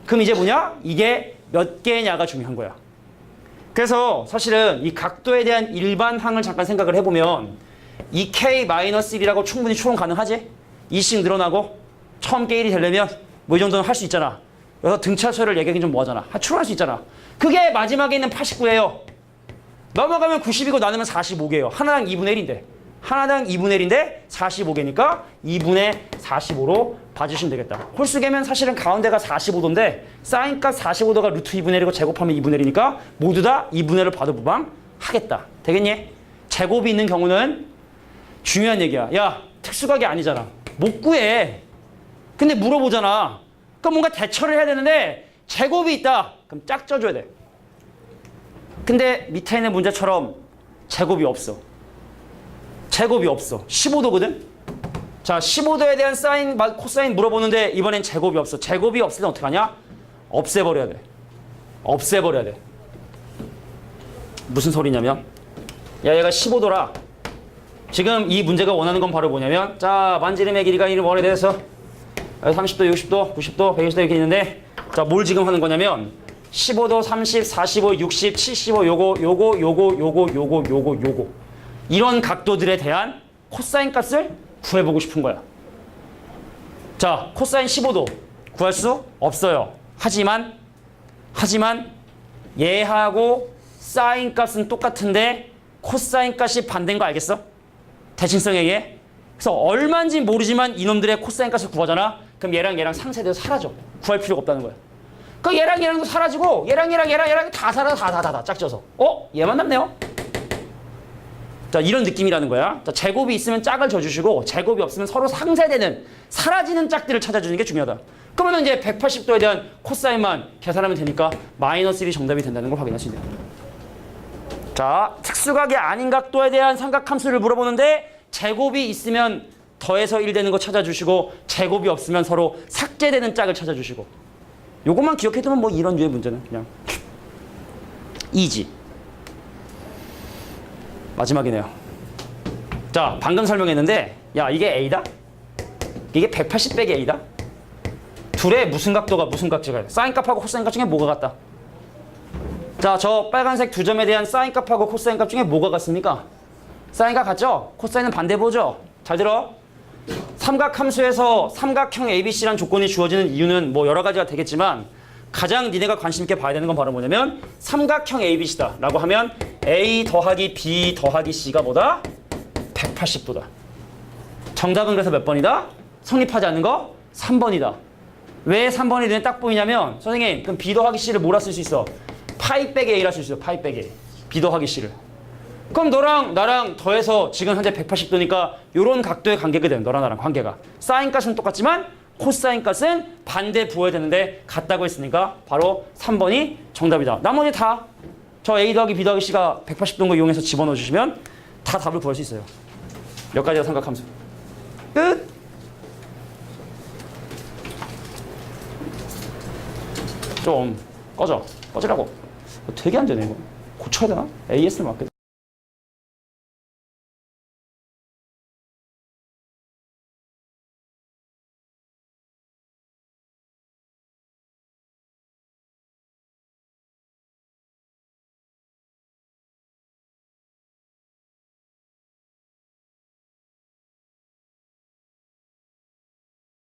그럼 이제 뭐냐? 이게 몇 개냐가 중요한 거야. 그래서 사실은 이 각도에 대한 일반항을 잠깐 생각을 해보면 2k-1이라고 충분히 추론 가능하지? 2씩 늘어나고 처음 게 1이 되려면 뭐 이 정도는 할 수 있잖아. 여기서 등차수를 얘기하기 좀 뭐하잖아. 추론할 수 있잖아. 그게 마지막에 있는 89예요. 넘어가면 90이고 나누면 45개예요. 하나당 2분의 1인데. 하나당 2분의 1인데 45개니까 2분의 45로 봐주시면 되겠다. 홀수계면 사실은 가운데가 45도인데 사인값 45도가 루트 2분의 1이고 제곱하면 2분의 1이니까 모두 다 2분의 1을 봐도 무방하겠다. 되겠니? 제곱이 있는 경우는 중요한 얘기야. 야, 특수각이 아니잖아. 못 구해. 근데 물어보잖아. 그럼 뭔가 대처를 해야 되는데 제곱이 있다. 그럼 짝져줘야 돼. 근데 밑에 있는 문제처럼 제곱이 없어. 제곱이 없어. 15도거든? 자, 15도에 대한 사인, 코사인 물어보는데 이번엔 제곱이 없어. 제곱이 없을 땐 어떻게 하냐? 없애버려야 돼. 없애버려야 돼. 무슨 소리냐면 야, 얘가 15도라. 지금 이 문제가 원하는 건 바로 뭐냐면 자, 만지름의 길이가 1이 원에 대해서 30도, 60도, 90도, 120도 이렇게 있는데 자, 뭘 지금 하는 거냐면 15도, 30, 45, 60, 75 요거 이런 각도들에 대한 코사인 값을 구해보고 싶은 거야. 자, 코사인 15도 구할 수 없어요. 하지만 얘하고 사인 값은 똑같은데 코사인 값이 반대인 거 알겠어? 대칭성에 의해. 그래서 얼마인지 모르지만 이놈들의 코사인 값을 구하잖아. 그럼 얘랑 상쇄돼서 사라져. 구할 필요가 없다는 거야. 그 얘랑도 사라지고 얘랑 다 다 짝져서 얘만 남네요. 자, 이런 느낌이라는 거야. 자, 제곱이 있으면 짝을 줘주시고 제곱이 없으면 서로 상쇄되는 사라지는 짝들을 찾아주는 게 중요하다. 그러면 이제 180도에 대한 코사인만 계산하면 되니까 마이너스 1이 정답이 된다는 걸 확인할 수 있네요. 자, 특수각이 아닌 각도에 대한 삼각함수를 물어보는데 제곱이 있으면 더해서 1 되는 거 찾아주시고 제곱이 없으면 서로 삭제되는 짝을 찾아주시고 요것만 기억해두면 뭐 이런 류의 문제는 그냥 이지. 마지막이네요. 자, 방금 설명했는데 야, 이게 A다? 이게 180 빼기 A다? 둘의 무슨 각도가 무슨 각지가 사인 값하고 코사인 값 중에 뭐가 같다? 자, 저 빨간색 두 점에 대한 사인 값하고 코사인 값 중에 뭐가 같습니까? 사인과 같죠? 코사인은 반대보죠? 잘 들어. 삼각함수에서 삼각형 ABC라는 조건이 주어지는 이유는 뭐 여러 가지가 되겠지만 가장 니네가 관심 있게 봐야 되는 건 바로 뭐냐면 삼각형 ABC다 라고 하면 A 더하기 B 더하기 C가 뭐다? 180도다. 정답은 그래서 몇 번이다? 성립하지 않는 거? 3번이다. 왜 3번이 눈에 딱 보이냐면 선생님 그럼 B 더하기 C를 뭐라 쓸 수 있어? 파이 빼기 A라 쓸 수 있어. 파이 빼기 A. B 더하기 C를. 그럼 너랑 나랑 더해서 지금 현재 180도니까 이런 각도의 관계가 돼요. 너랑 나랑 관계가. 사인 값은 똑같지만 코사인 값은 반대 부호해야 되는데 같다고 했으니까 바로 3번이 정답이다. 나머지 다 저 A 더하기 B 더하기 C가 180도인 거 이용해서 집어넣어 주시면 다 답을 구할 수 있어요. 몇 가지가 삼각함수. 끝! 좀 꺼져. 꺼지라고. 되게 안 되네 이거. 고쳐야 되나? AS는 맞거든.